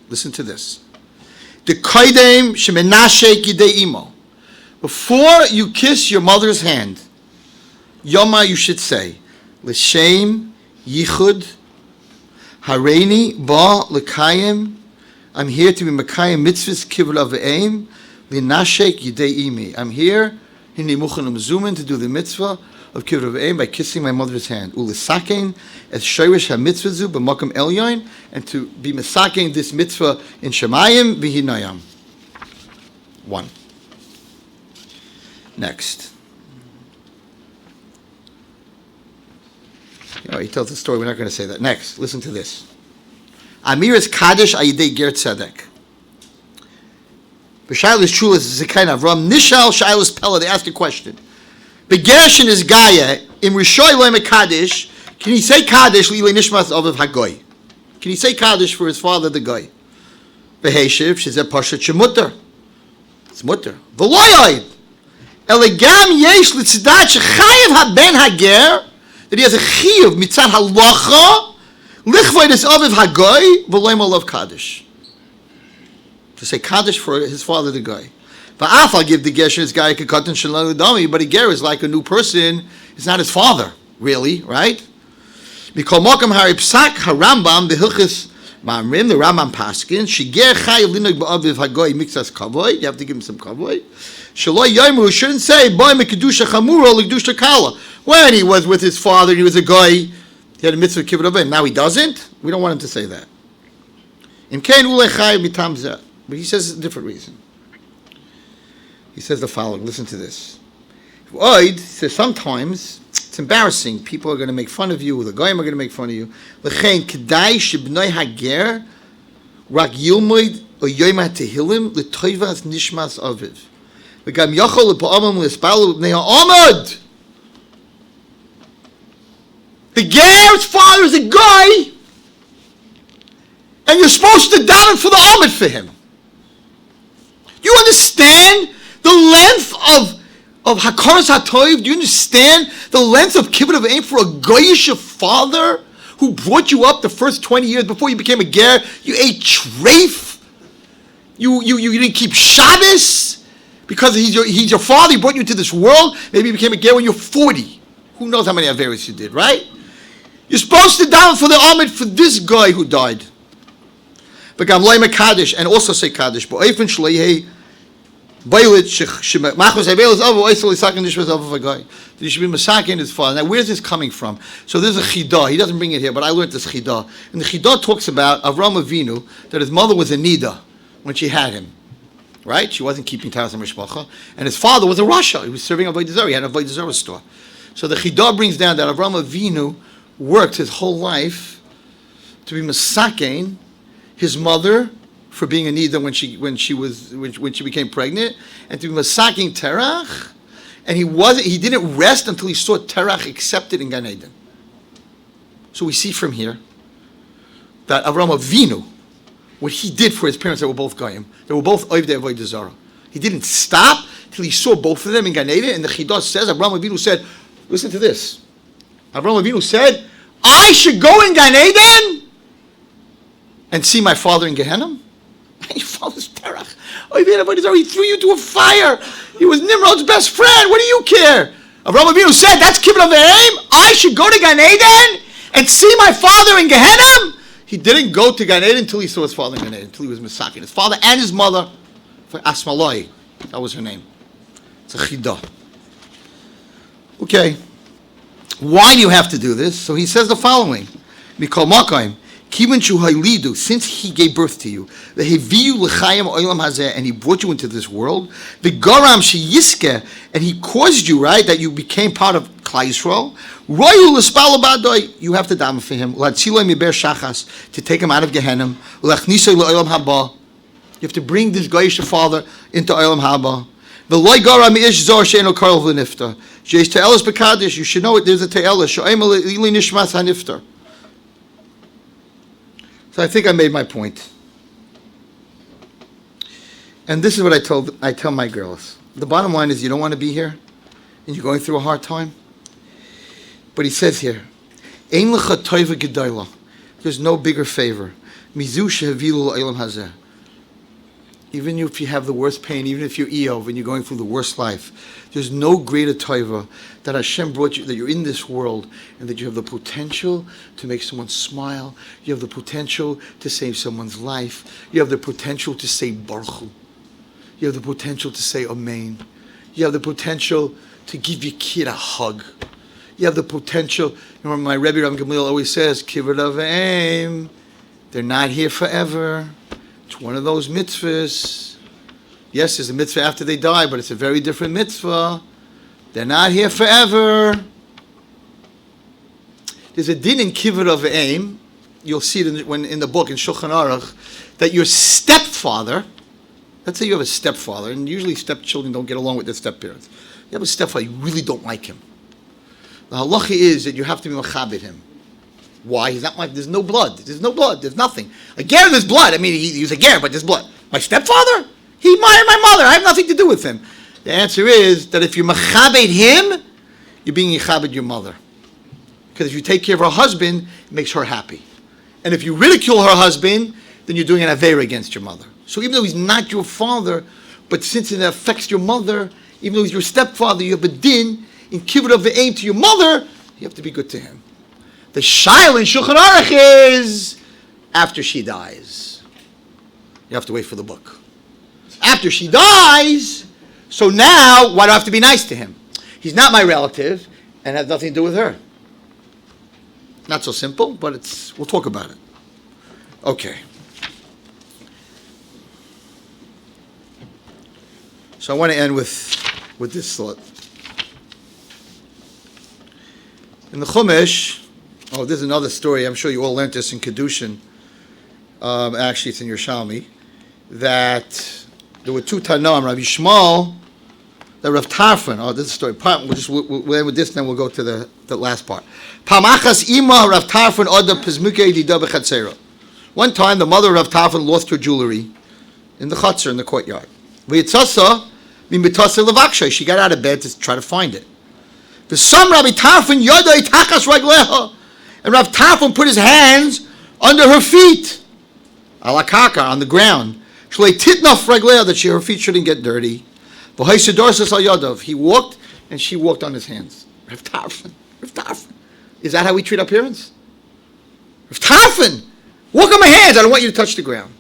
Listen to this. Before you kiss your mother's hand, Yoma, you should say, L'shem yichud hareini ba l'kayim. I'm here to be Makayim mitzvahs kivud aveim v'nashek yidei imi. I'm here hinei muchen umzumen to do the mitzvah of kivud aveim by kissing my mother's hand. Ulisakein as shayrish ha-mitzvah b'makam elyon, and to be misakein this mitzvah in Shemayim v'hinayam. 1. Next. Oh, he tells the story. We're not going to say that. Next, listen to this. Amiras Kaddish Ayidei Ger Tzedek. B'Shailas Shulas is a kind of Avram Nishal Shailas Pella. They ask a question. Begershin is Gaia in Rishoy Loim Kaddish. Can he say Kaddish Lilei Nishmas Aviv Hagoy? Can he say Kaddish for his father, the Goy? Beheshiv Shizeh Pashat Shemutter. It's mutter. V'loyoid Elegam Yesh L'Tzidat Shechayev Haben Hager, that he has a chiyuv mitzad halacha lichvoid his aviv Hagoy v'loim olav Kaddish, to say Kaddish for his father, the Goy. Va'af I'll give the gesher his guy kekatan shalom udami, but a ger is like a new person. It's not his father, really, right? Mikol mokem hari psak harambam behilchis mamrim, the Rambam paskin shiger chayev linog ba'aviv Hagoy mixas kavod. You have to give him some kavod. Shaloi yomu shouldn't say boy mekedusha chamura l'kedusha kala. When he was with his father, he was a guy, he had a mitzvah kibbut avim. Now he doesn't. We don't want him to say that. But he says a different reason. He says the following. Listen to this. He says sometimes it's embarrassing. People are going to make fun of you. The goyim are going to make fun of you. L'chein kedai shebnoi hager rak yilmoid o yoyma tehilim l'toivas nishmas aviv. V'gam yochol l'pa'amam l'espalu b'nei ha'amad. The ger's father is a guy, and you're supposed to daven for the Amid for him. Do you understand the length of Hakaras HaToiv? Do you understand the length of Kibbut of Aim for a goyish father who brought you up the first 20 years before you became a ger? You ate treif. You didn't keep Shabbos because he's your father. He brought you into this world. Maybe you became a ger when you're 40. Who knows how many Averis you did, right? You're supposed to daven for the Amid for this guy who died. But Gam Loima Kaddish, and also say Kaddish. But Oifen Shleihe Bailit Machos Avelis Avo Oisel Isakin Dishmas Avo Vagai. He should be Masakin his father. Now where's this coming from? So there's a Chidah. He doesn't bring it here, but I learned this Chidah. And the Chidah talks about Avram Avinu, that his mother was a Nida when she had him. Right? She wasn't keeping Taras and Mishpacha. And his father was a Rasha. He was serving Avodah Zarah. He had an Avodah Zarah store. So the Chidah brings down that Avram Avinu worked his whole life to be Masakin his mother for being a nida when she became pregnant, and to be masaking terach, and he didn't rest until he saw terach accepted in Gan Eden. So we see from here that Avram Avinu, what he did for his parents that were both goyim, they were both oivdei avodah zarah. He didn't stop till he saw both of them in Gan Eden, and the Chidah says Avram Avinu said, listen to this. Avram Avinu said, I should go in Gan Eden and see my father in Gehenna? Your father's terach. He threw you to a fire. He was Nimrod's best friend. What do you care? Avraham Avinu said, that's kibbut of the aim. I should go to Gan Eden and see my father in Gehenna? He didn't go to Gan Eden until he saw his father in Gan Eden, until he was Misakin. His father and his mother, for Asmaloi. That was her name. It's a chidah. Okay. Why do you have to do this? So he says the following. Mikol Makayim. Since he gave birth to you, and he brought you into this world, the garam sheyiske, and he caused you, right, that you became part of Klal Yisrael. You have to daven for him, to take him out of Gehenna. You have to bring this goyish father into Olam Haba. The loy garam ish zor she'eno karol v'niftar. She'esh te'elas b'kadish. You should know it. There's a te'elas she'ema li nishmas haniftar. So I think I made my point. And this is what I tell my girls. The bottom line is you don't want to be here and you're going through a hard time. But he says here, Ein lecha toiva gedayla. There's no bigger favor. Mizu shehavilu l'olam hazeh. Even if you have the worst pain, even if you're Eov and you're going through the worst life, there's no greater toiva that Hashem brought you, that you're in this world, and that you have the potential to make someone smile. You have the potential to save someone's life. You have the potential to say Baruch Hu. You have the potential to say Amen. You have the potential to give your kid a hug. You have the potential, my Rebbe Ram Gamliel always says, Kibbut Avim, they're not here forever. It's one of those mitzvahs. Yes, there's a mitzvah after they die, but it's a very different mitzvah. They're not here forever. There's a din in Kibbud of Aim. You'll see it in the book in Shulchan Aruch that your stepfather. Let's say you have a stepfather, and usually stepchildren don't get along with their stepparents. You have a stepfather, you really don't like him. The halacha is that you have to be machabed him. Why? He's not there's no blood. There's no blood. There's nothing. A ger, there's blood. I mean, he's a ger, but there's blood. My stepfather? He married my mother. I have nothing to do with him. The answer is that if you machabed him, you're being yichabed your mother. Because if you take care of her husband, it makes her happy. And if you ridicule her husband, then you're doing an aveira against your mother. So even though he's not your father, but since it affects your mother, even though he's your stepfather, you have a din in kibbud of the aim to your mother, you have to be good to him. The shaila in Shulchan Aruch is after she dies. You have to wait for the book. After she dies, so now, why do I have to be nice to him? He's not my relative and has nothing to do with her. Not so simple, but we'll talk about it. Okay. So I want to end with this thought. In the Chumash, this is another story. I'm sure you all learned this in Kedushin. Actually, it's in your Shalmi. That there were two Tanoim, Rabbi Shmuel, that Rav Tarfon. This is a story. We'll end with this, and then we'll go to the last part. Pamachas ima Rav Tarfon oda pizmuke dida bechatzera. One time, the mother of Rav Tarfon lost her jewelry in the chutzner, in the courtyard. V'yitzasa min b'tasa levakshay. She got out of bed to try to find it. V'sam Rabbi Tarfon yodai tachas ragleha. And Rav Tarfon put his hands under her feet, ala kaka, on the ground. Shlei titnaf ragleha, that her feet shouldn't get dirty. V'haisedorsas al yadav. He walked, and she walked on his hands. Rav Tarfon. Is that how we treat our parents? Rav Tarfon, walk on my hands. I don't want you to touch the ground.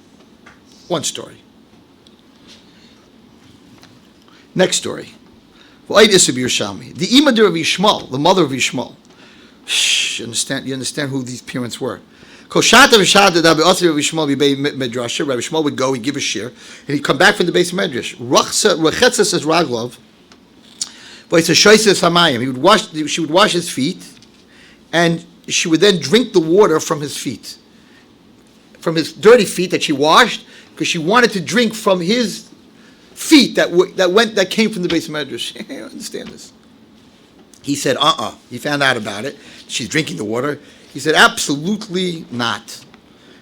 One story. Next story. The Ima de Rabbi Yishmael, the mother of Yishmael. You understand who these parents were. Rabbi Yishmael would go, he'd give a shir, and he'd come back from the base of Medrash. Rachetza says Raglov, but it's a shoyses hamayim. She would wash his feet, and she would then drink the water from his feet, from his dirty feet that she washed, because she wanted to drink from his feet that came from the base of Medrash. I understand this. He said, He found out about it. She's drinking the water. He said, absolutely not.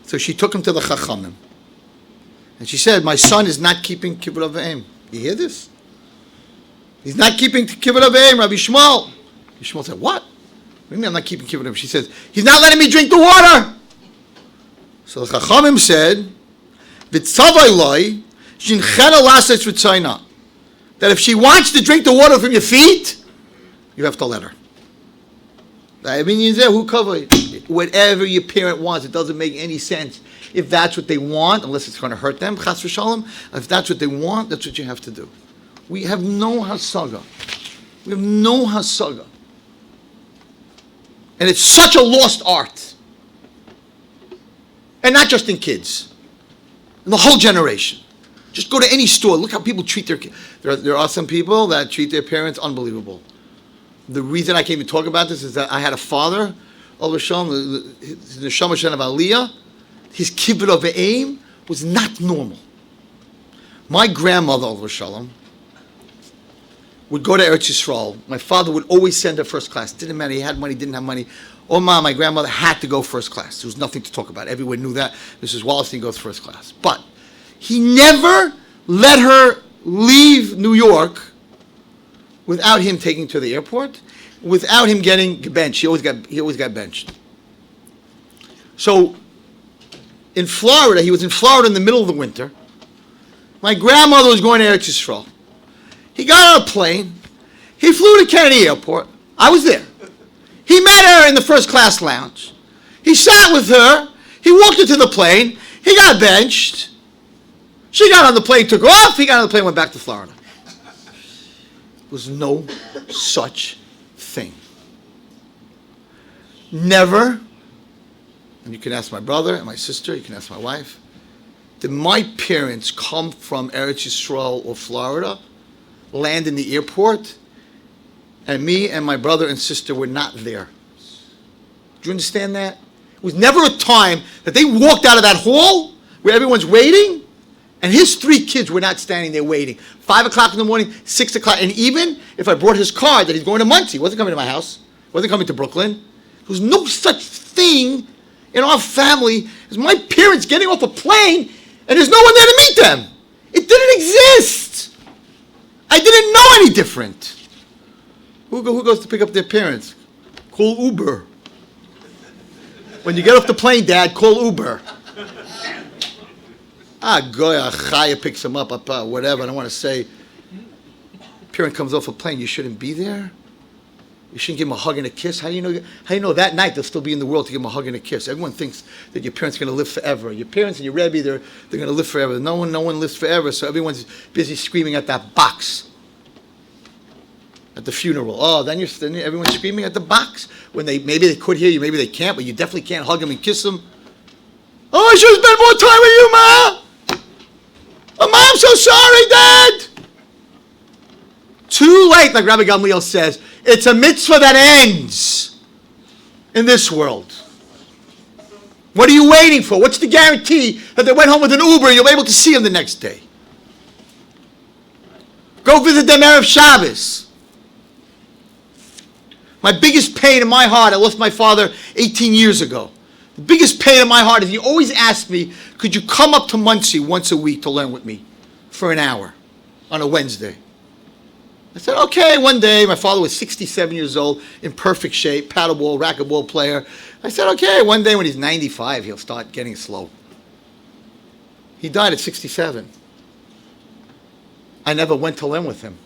So she took him to the Chachamim. And she said, my son is not keeping Kibbud of Aim. You hear this? He's not keeping Kibbud of Aim, Rabbi Shmuel. Rabbi Shmuel said, what? What do you mean I'm not keeping Kibbud of Aim? She says, he's not letting me drink the water. So the Chachamim said, V'tzavayloi, shinchena lasets v'tzayna. That if she wants to drink the water from your feet, you have to let her. I mean, who cover it? Whatever your parent wants, it doesn't make any sense. If that's what they want, unless it's going to hurt them, chas v'shalom, if that's what they want, that's what you have to do. We have no hasaga. We have no hasaga. And it's such a lost art. And not just in kids. In the whole generation. Just go to any store. Look how people treat their kids. There are some people that treat their parents unbelievable. The reason I came to talk about this is that I had a father, the Neshama Shen of Aliyah. His kibbud of aim was not normal. My grandmother, Al Shalom, would go to Eretz Yisrael. My father would always send her first class. Didn't matter, he had money, didn't have money. My grandmother had to go first class. There was nothing to talk about. Everyone knew that. Mrs. Wallerstein goes first class. But he never let her leave New York without him taking to the airport, without him getting benched. He always got benched. So in Florida, he was in Florida in the middle of the winter. My grandmother was going to Eretz Yisrael. He got on a plane. He flew to Kennedy Airport. I was there. He met her in the first class lounge. He sat with her. He walked into the plane. He got benched. She got on the plane, took off. He got on the plane, went back to Florida. There was no such thing. Never, and you can ask my brother and my sister, you can ask my wife, Did my parents come from Eretz Yisrael or Florida, land in the airport, and me and my brother and sister were not there? Do you understand that? It was never a time that they walked out of that hall where everyone's waiting, and his 3 kids were not standing there waiting. 5 o'clock in the morning, 6 o'clock, and even if I brought his card that he's going to Muncie, he wasn't coming to my house, wasn't coming to Brooklyn. There was no such thing in our family as my parents getting off a plane and there's no one there to meet them. It didn't exist. I didn't know any different. Who goes to pick up their parents? Call Uber. When you get off the plane, Dad, call Uber. Goya, Chaya picks him up, whatever. I don't want to say. Parent comes off a plane, you shouldn't be there. You shouldn't give him a hug and a kiss. How do you know that night they'll still be in the world to give him a hug and a kiss? Everyone thinks that your parents are going to live forever. Your parents and your Rebbe, they're going to live forever. No one lives forever, so everyone's busy screaming at that box at the funeral. Oh, then everyone's screaming at the box when maybe they could hear you, maybe they can't, but you definitely can't hug them and kiss them. Oh, I should have spent more time with you, Ma. Oh, Ma, I'm so sorry, Dad. Too late, like Rabbi Gamliel says. It's a mitzvah that ends in this world. What are you waiting for? What's the guarantee that they went home with an Uber and you'll be able to see them the next day? Go visit them Erev Shabbos. My biggest pain in my heart, I lost my father 18 years ago. The biggest pain in my heart is he always asked me, could you come up to Muncie once a week to learn with me for an hour on a Wednesday? I said, okay, one day. My father was 67 years old, in perfect shape, paddleball, racquetball player. I said, okay, one day when he's 95, he'll start getting slow. He died at 67. I never went to learn with him.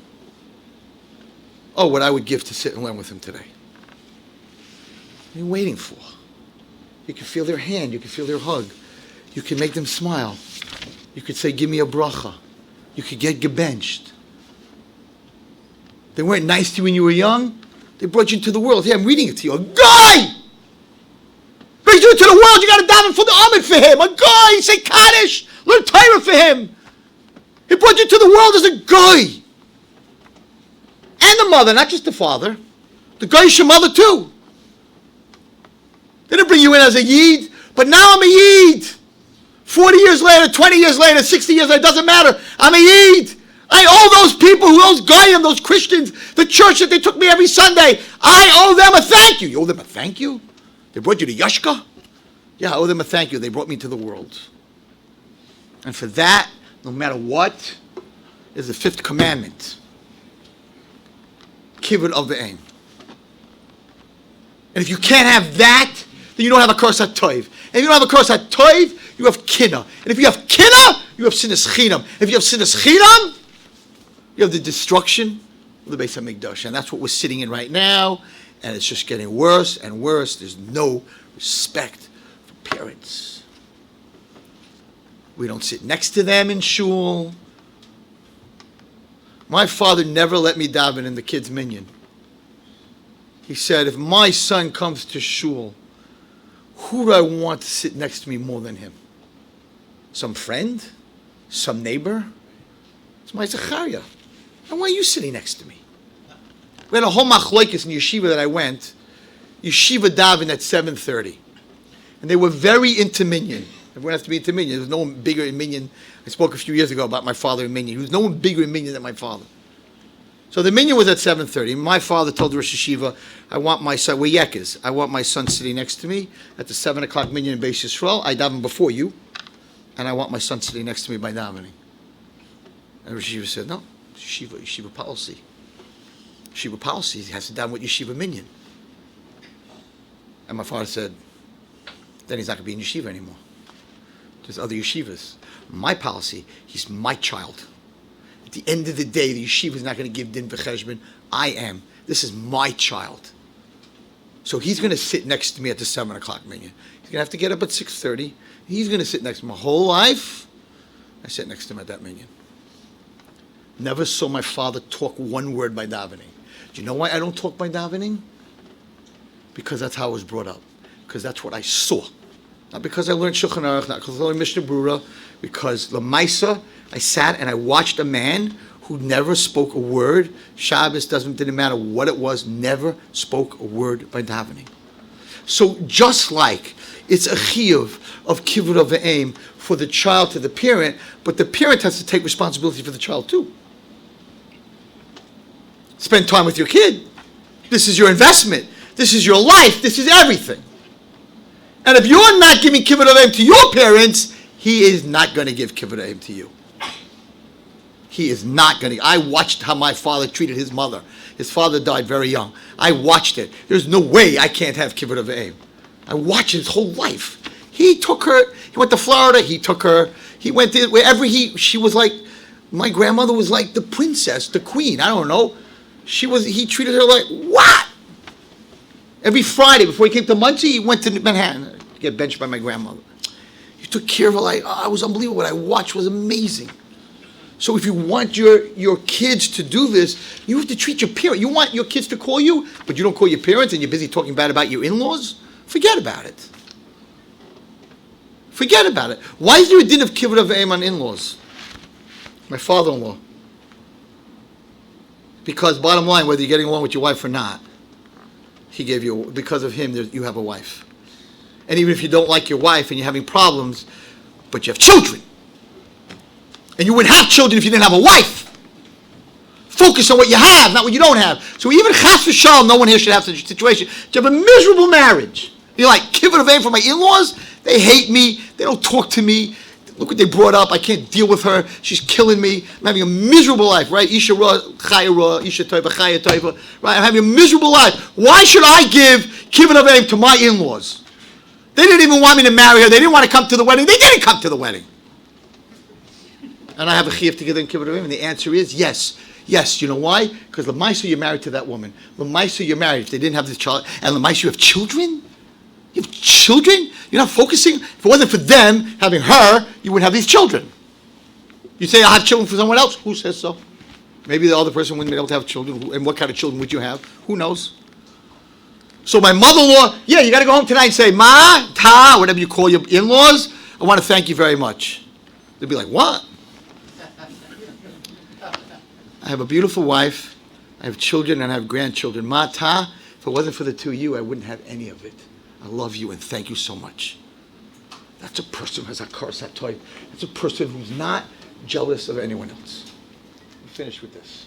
Oh, what I would give to sit and learn with him today. What are you waiting for? You can feel their hand. You can feel their hug. You can make them smile. You could say, give me a bracha. You could get gebenched. They weren't nice to you when you were young. They brought you into the world. Here, I'm reading it to you. A guy brings you into the world. You got to daven for the Amid for him. A guy. You say Kaddish. Learn Torah for him. He brought you into the world as a guy. And the mother, not just the father. The guy is your mother too. They didn't bring you in as a Yid. But now I'm a Yid. 40 years later, 20 years later, 60 years later, it doesn't matter. I'm a Yid. I owe those people, those Goyim, those Christians, the church that they took me every Sunday, I owe them a thank you. You owe them a thank you? They brought you to Yashka? Yeah, I owe them a thank you. They brought me into the world. And for that, no matter what, is the 5th commandment. Kivud of the aim. And if you can't have that, then you don't have a curse at Toiv. And if you don't have a curse at Toiv, you have Kina. And if you have Kina, you have Sinas Chinam. If you have Sinas Chinam, you have the destruction of the Beis HaMikdash. And that's what we're sitting in right now. And it's just getting worse and worse. There's no respect for parents. We don't sit next to them in shul. My father never let me daven in the kids' minyan. He said, if my son comes to shul, who do I want to sit next to me more than him? Some friend? Some neighbor? It's my Zecharya. And why are you sitting next to me? We had a whole machlokes in yeshiva that I went. Yeshiva daven at 7:30. And they were very into minyan. Everyone has to be into minyan. There's no one bigger in minyan. I spoke a few years ago about my father in minyan. There was no one bigger in minyan than my father. So the minyan was at 7:30. My father told the Rosh Yeshiva, I want my son, we're Yekas. I want my son sitting next to me at the 7 o'clock minyan in Beis Yisrael. I daven before you. And I want my son sitting next to me by davening. And Rosh Yeshiva said, no, yeshiva policy. Yeshiva policy has to daven with yeshiva minyan. And my father said, then he's not going to be in yeshiva anymore. There's other yeshivas. My policy, he's my child. At the end of the day, the yeshiva is not going to give din v'cheshbon. I am. This is my child. So he's going to sit next to me at the 7 o'clock minyan. He's going to have to get up at 6:30. He's going to sit next to me my whole life. I sit next to him at that minyan. Never saw my father talk one word by davening. Do you know why I don't talk by davening? Because that's how I was brought up. Because that's what I saw. Not because I learned Shulchan Aruch, not because I learned Mishnah Brura, because L'maisa, I sat and I watched a man who never spoke a word. Shabbos didn't matter what it was, never spoke a word by davening. So just like it's a chiyuv of kivud of aim for the child to the parent, but the parent has to take responsibility for the child too. Spend time with your kid. This is your investment. This is your life. This is everything. And if you're not giving kivud of aim to your parents, he is not going to give kivud of aim to you. He is not going to. I watched how my father treated his mother. His father died very young. I watched it. There's no way I can't have kivud of aim. I watched his whole life. He took her. He went to Florida. He took her. He went to wherever she was like. My grandmother was like the princess, the queen. I don't know. He treated her like what? Every Friday before he came to Muncie, he went to Manhattan to get benched by my grandmother. He took care of her like it was unbelievable. What I watched was amazing. So if you want your kids to do this, you have to treat your parents. You want your kids to call you, but you don't call your parents and you're busy talking bad about your in-laws? Forget about it. Forget about it. Why is there a din of kivud of aim on in-laws? My father-in-law. Because bottom line, whether you're getting along with your wife or not, he gave you, because of him, you have a wife. And even if you don't like your wife and you're having problems, but you have children. And you wouldn't have children if you didn't have a wife. Focus on what you have, not what you don't have. So even chas v'shalom, no one here should have such a situation. You have a miserable marriage. You're like, kivud of aim for my in-laws? They hate me. They don't talk to me. Look what they brought up. I can't deal with her. She's killing me. I'm having a miserable life, right? Isha ra, chaya ra, isha toiva, chaya toiva. Right? I'm having a miserable life. Why should I give kivud of aim to my in-laws? They didn't even want me to marry her. They didn't want to come to the wedding. They didn't come to the wedding. And I have a chiyuv to give them kivud of aim? And the answer is yes. Yes, you know why? Because l'maisa you're married to that woman. L'maisa you're married. If they didn't have this child, and l'maisa you have children? You have children? You're not focusing? If it wasn't for them having her, you wouldn't have these children. You say, I'll have children for someone else. Who says so? Maybe the other person wouldn't be able to have children. And what kind of children would you have? Who knows? So my mother-in-law, yeah, you got to go home tonight and say, Ma, Ta, whatever you call your in-laws, I want to thank you very much. They'd be like, what? I have a beautiful wife, I have children, and I have grandchildren. Ma, Ta, if it wasn't for the two of you, I wouldn't have any of it. I love you and thank you so much. That's a person who has a car type. That's a person who's not jealous of anyone else. We'll finish with this.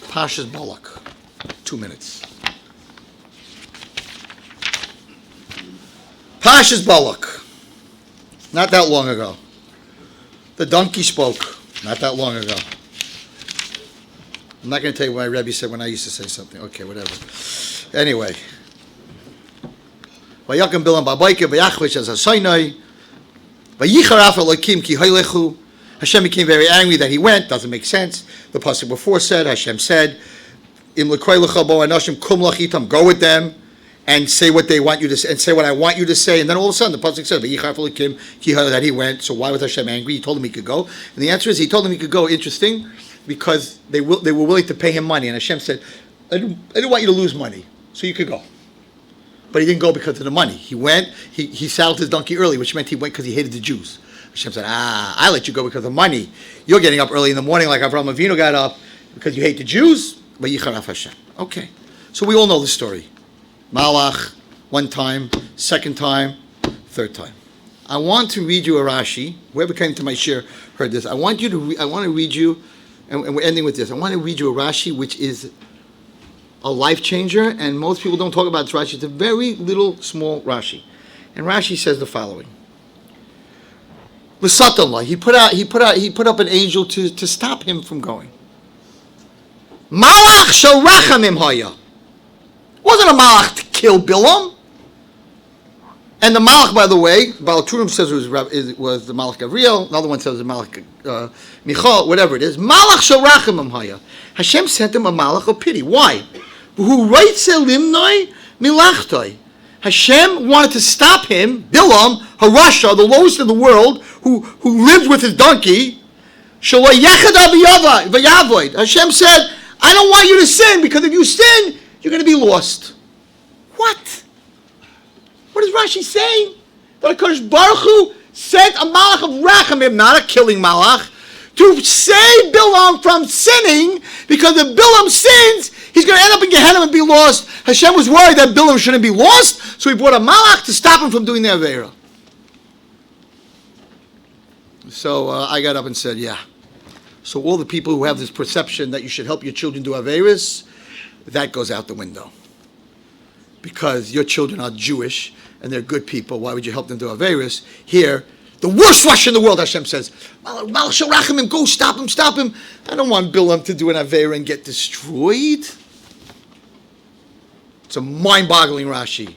Pashas Balak. 2 minutes. Pashas Balak. Not that long ago. The donkey spoke. Not that long ago. I'm not going to tell you what my Rebbe said when I used to say something. Okay, whatever. Anyway. Hashem became very angry that he went. Doesn't make sense. The pasuk before said, Hashem said, go with them and say what they want you to say, and say what I want you to say. And then all of a sudden the pasuk said, that he went. So why was Hashem angry? He told him he could go. And the answer is he told him he could go. Interesting, because they were willing to pay him money. And Hashem said, I didn't want you to lose money, so you could go. But he didn't go because of the money. He went, he saddled his donkey early, which meant he went because he hated the Jews. Hashem said, I let you go because of money. You're getting up early in the morning like Avraham Avinu got up because you hate the Jews. Vayicharaf Hashem. Okay. So we all know the story. Malach, one time, second time, third time. I want to read you a Rashi. Whoever came to my shir heard this. I want to read you, and we're ending with this. I want to read you a Rashi which is a life changer, and most people don't talk about this Rashi. It's a very little, small Rashi. And Rashi says the following. L'satallah, he put up an angel to stop him from going. Malach shel rachamim haya. Wasn't a malach to kill Bilam. And the malach, by the way, Baal Turim says it was the malach Gabriel. Another one says the malach Michal, whatever it is. Malach shel rachamim haya. Hashem sent him a malach of pity. Why? Who writes limnoi milachtoi. Hashem wanted to stop him, Bilam, Harasha, the lowest in the world, who lived with his donkey. Shaloi yechad v'yavoid. Hashem said, I don't want you to sin, because if you sin, you're going to be lost. What? What is Rashi saying? But HaKadosh Baruch Hu sent a malach of rachamim, not a killing malach, to save Bilam from sinning, because if Bilam sins, he's going to end up in Gehenna and be lost. Hashem was worried that Bilam shouldn't be lost, so he brought a malach to stop him from doing the Aveira. So I got up and said, yeah. So all the people who have this perception that you should help your children do Aveiros, that goes out the window. Because your children are Jewish, and they're good people, why would you help them do Aveiros? Here, the worst Russia in the world, Hashem says, Malach shel rachamim, go stop him. I don't want Bilam to do an Aveira and get destroyed. It's a mind-boggling Rashi.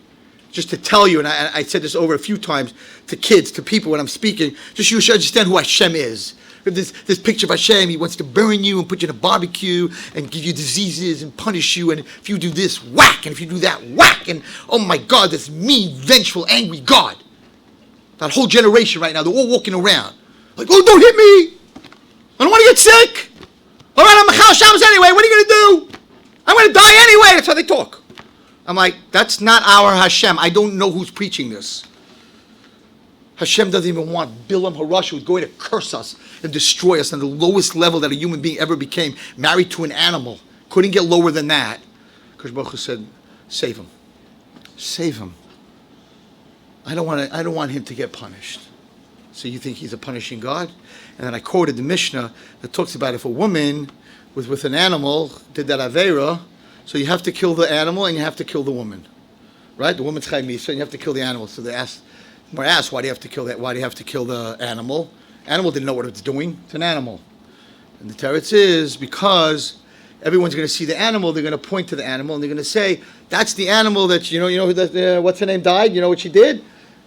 Just to tell you, and I said this over a few times to kids, to people when I'm speaking, just you should understand who Hashem is. This picture of Hashem, he wants to burn you and put you in a barbecue and give you diseases and punish you, and if you do this, whack, and if you do that, whack, and oh my God, this mean, vengeful, angry God. That whole generation right now, they're all walking around like, oh, don't hit me. I don't want to get sick. All right, I'm a Chal Shabbos anyway. What are you going to do? I'm going to die anyway. That's how they talk. I'm like, that's not our Hashem. I don't know who's preaching this. Hashem doesn't even want Bilam Harash, who's going to curse us and destroy us on the lowest level that a human being ever became, married to an animal. Couldn't get lower than that. Because Baruch Hu said, save him. Save him. I don't want him to get punished. So you think he's a punishing God? And then I quoted the Mishnah that talks about if a woman was with an animal, did that Aveira, so you have to kill the animal and you have to kill the woman. Right? The woman's Chai Misa and you have to kill the animal. So they asked, why do you have to kill that? Why do you have to kill the animal? Animal didn't know what it's doing. It's an animal. And the teretz is because everyone's going to see the animal, they're going to point to the animal and they're going to say, that's the animal that, what's her name died? You know what she did?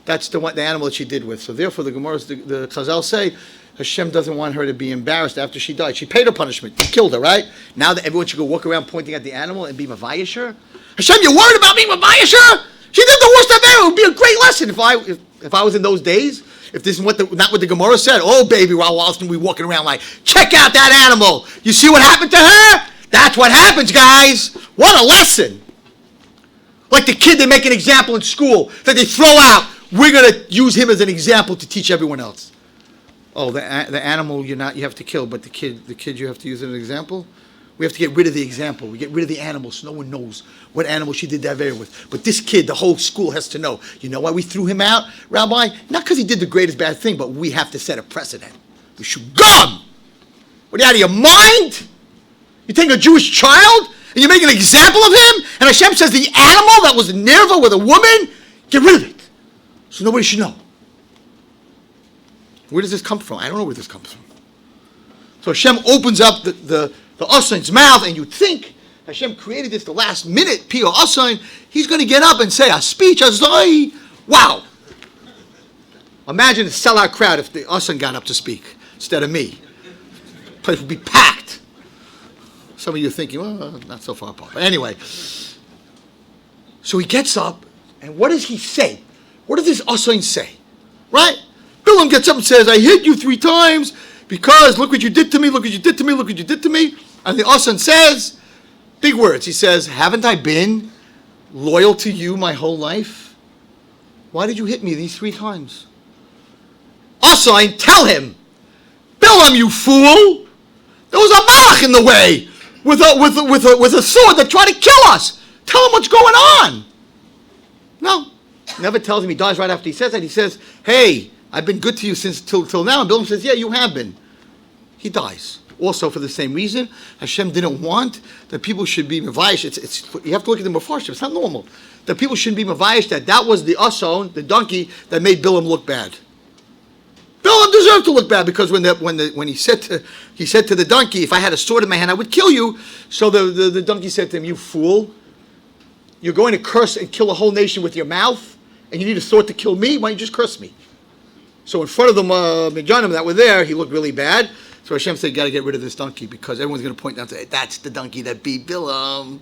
That's the animal that she did with. So therefore the Gemara's, the Chazal say, Hashem doesn't want her to be embarrassed after she died. She paid her punishment. He killed her, right? Now that everyone should go walk around pointing at the animal and be Mavayish her? Hashem, you're worried about being Mavayish her? She did the worst ever. It would be a great lesson if I was in those days. If this is not what the Gemara said. Oh, baby, while Wallerstein we walking around like, check out that animal. You see what happened to her? That's what happens, guys. What a lesson. Like the kid they make an example in school that they throw out. We're going to use him as an example to teach everyone else. Oh, the animal you have to kill, but the kid you have to use as an example? We have to get rid of the example. We get rid of the animal so no one knows what animal she did that with. But this kid, the whole school has to know. You know why we threw him out, Rabbi? Not because he did the greatest bad thing, but we have to set a precedent. We should gum! What, are you out of your mind? You take a Jewish child and you make an example of him? And Hashem says the animal that was Nerva with a woman, get rid of it. So nobody should know. Where does this come from? I don't know where this comes from. So Hashem opens up the Asain's mouth, and you'd think Hashem created this the last minute, Pio Asain, he's going to get up and say a speech, Azai. Wow. Imagine a sellout crowd if the Asain got up to speak instead of me. The place would be packed. Some of you are thinking, well, not so far apart. But anyway. So he gets up, and what does he say? What does this Asain say? Right? Bilam gets up and says, I hit you 3 times because look what you did to me, look what you did to me, look what you did to me. And the Asain says, big words. He says, haven't I been loyal to you my whole life? Why did you hit me these 3 times? Asain, tell him, Bilam, you fool! There was a malach in the way with a sword that tried to kill us. Tell him what's going on. No. Never tells him. He dies right after he says that. He says, hey, I've been good to you since till now. And Bilam says, yeah, you have been. He dies. Also for the same reason, Hashem didn't want that people should be mevayish. You have to look at the mefarshim. It's not normal. That people shouldn't be mevayish that was the ason, the donkey, that made Bilam look bad. Bilam deserved to look bad because when he said to the donkey, if I had a sword in my hand, I would kill you. So the donkey said to him, you fool, you're going to curse and kill a whole nation with your mouth, and you need a sword to kill me? Why don't you just curse me? So in front of the Mijanim that were there, he looked really bad. So Hashem said, you got to get rid of this donkey because everyone's going to point out, that's the donkey that beat Bilam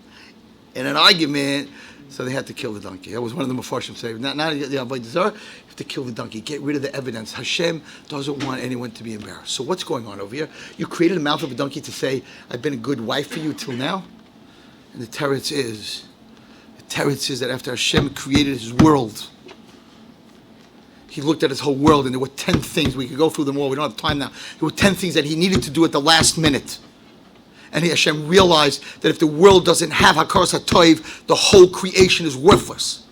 in an argument. So they had to kill the donkey. That was one of the Mefarshim saying, not the Rabbi Zecharya, you have to kill the donkey. Get rid of the evidence. Hashem doesn't want anyone to be embarrassed. So what's going on over here? You created a mouth of a donkey to say, I've been a good wife for you till now? And the teretz is that after Hashem created his world, he looked at his whole world, and there were 10 things. We could go through them all. We don't have time now. There were 10 things that he needed to do at the last minute. And Hashem realized that if the world doesn't have Hakaras HaTov, the whole creation is worthless.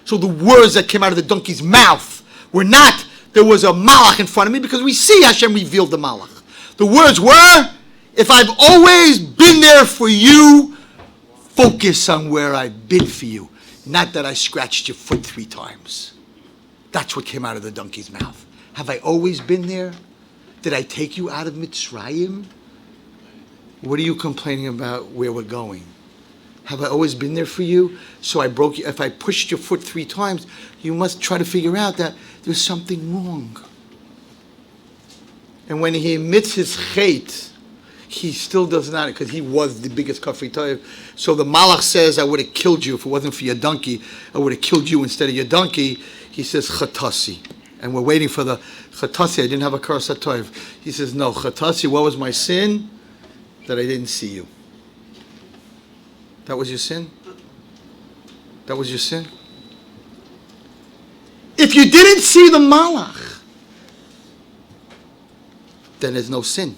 So the words that came out of the donkey's mouth were not, there was a malach in front of me, because we see Hashem revealed the malach. The words were, if I've always been there for you, focus on where I've been for you. Not that I scratched your foot 3 times. That's what came out of the donkey's mouth. Have I always been there? Did I take you out of Mitzrayim? What are you complaining about where we're going? Have I always been there for you? So I broke you. If I pushed your foot 3 times, you must try to figure out that there's something wrong. And when he admits his chait, he still does not, because he was the biggest kafri toiv. So the malach says, I would have killed you if it wasn't for your donkey. I would have killed you instead of your donkey. He says, chatasi. And we're waiting for the chatasi. I didn't have a hakaras hatov. He says, no, chatasi, what was my sin? That I didn't see you. That was your sin? That was your sin? If you didn't see the malach, then there's no sin.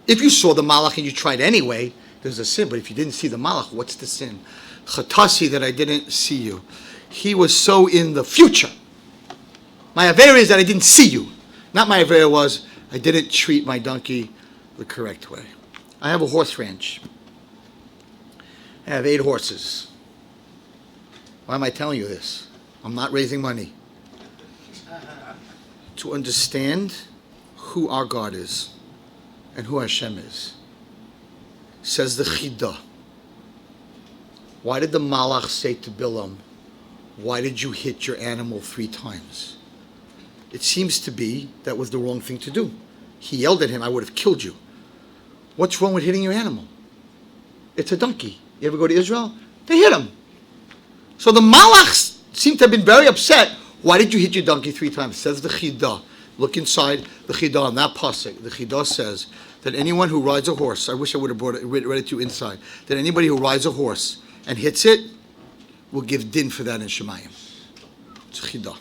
If you saw the malach and you tried anyway, there's a sin. But if you didn't see the malach, what's the sin? Chatasi, that I didn't see you. He was so in the future. My avera is that I didn't see you. Not my avera was, I didn't treat my donkey the correct way. I have a horse ranch. I have 8 horses. Why am I telling you this? I'm not raising money. To understand who our God is and who Hashem is. Says the Chidah. Why did the Malach say to Bilam, why did you hit your animal 3 times? It seems to be that was the wrong thing to do. He yelled at him, I would have killed you. What's wrong with hitting your animal? It's a donkey. You ever go to Israel? They hit him. So the Malachs seem to have been very upset. Why did you hit your donkey 3 times? Says the Chidah. Look inside the Chidah on that pasuk. The Chidah says that anyone who rides a horse, I wish I would have read it to you inside, that anybody who rides a horse and hits it will give din for that in Shemayim. It's Chidah.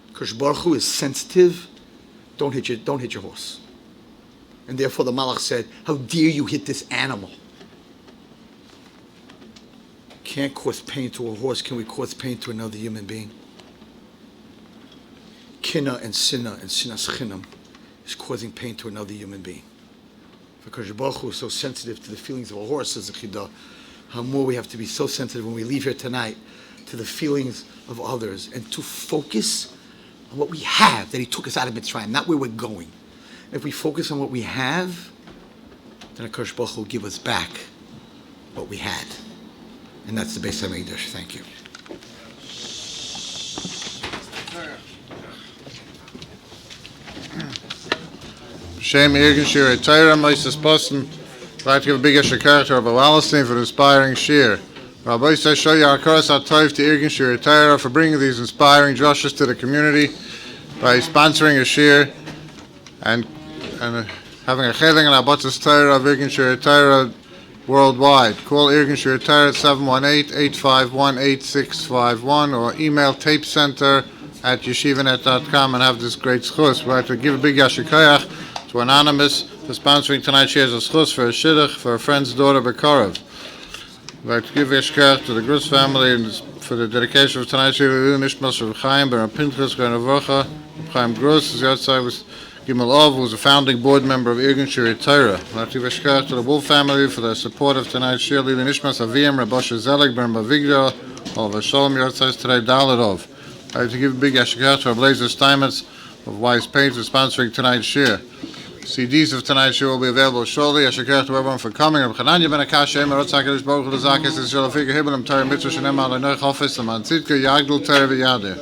Because Baruch Hu is sensitive. Don't hit your horse. And therefore the Malach said, how dare you hit this animal? Can't cause pain to a horse. Can we cause pain to another human being? Kina and sinas chinam is causing pain to another human being. Because Baruch Hu is so sensitive to the feelings of a horse, as a chidah, how more we have to be so sensitive when we leave here tonight to the feelings of others and to focus on what we have, that He took us out of Mitzrayim, not where we're going. If we focus on what we have, then HaKadosh Baruch Hu will give us back what we had. And that's the Beis HaMikdash. Thank you. Shem Irgen Shir Torah, Moses Boston. I'd like to give a big Zecharya to Rabbi Wallerstein for the inspiring shir. Rabbi Zecharya Wallerstein to Irgen Shir Torah for bringing these inspiring drushes to the community by sponsoring a shir and having a cheling and abatzas Torah of Irgen Shir Torah worldwide. Call Irgen Shir Torah at 718-851-8651 or email tapecenter@yeshivanet.com and have this great schus. We'd like to give a big Yashikayach to Anonymous for sponsoring tonight's shares of schus for a shidduch for a friend's daughter Bekarov. We'd like to give Yashikayach to the Grus family and for the dedication of tonight's shir Nishmas of Chaim Ben Pinchas Granavocha Chaim Grus is outside with Gimel Ov, who was a founding board member of Irgen Shir Torah. I'd like to give Yashikayach to the Wolf family for their support of tonight's shir Lili Nishmas Aviyam Rabosha Zelig Ben Bavigdor Oliver Shalom outside today Daladov. I'd like to give a big Yashikayach to our Blazer Steinmetz of Wise Paint for sponsoring tonight's shir. CDs of tonight's show will be available shortly. Yashikayach to everyone for coming. Reb Chananya ben Akash, Emer Rotzak Elish Baruch Hu L'Zakis, Yisrael Afika Hibbelim Torah Mitzvah Shenem Al Enoch Hofes L'man Tzidka Yagdul Torah V'Yadeh.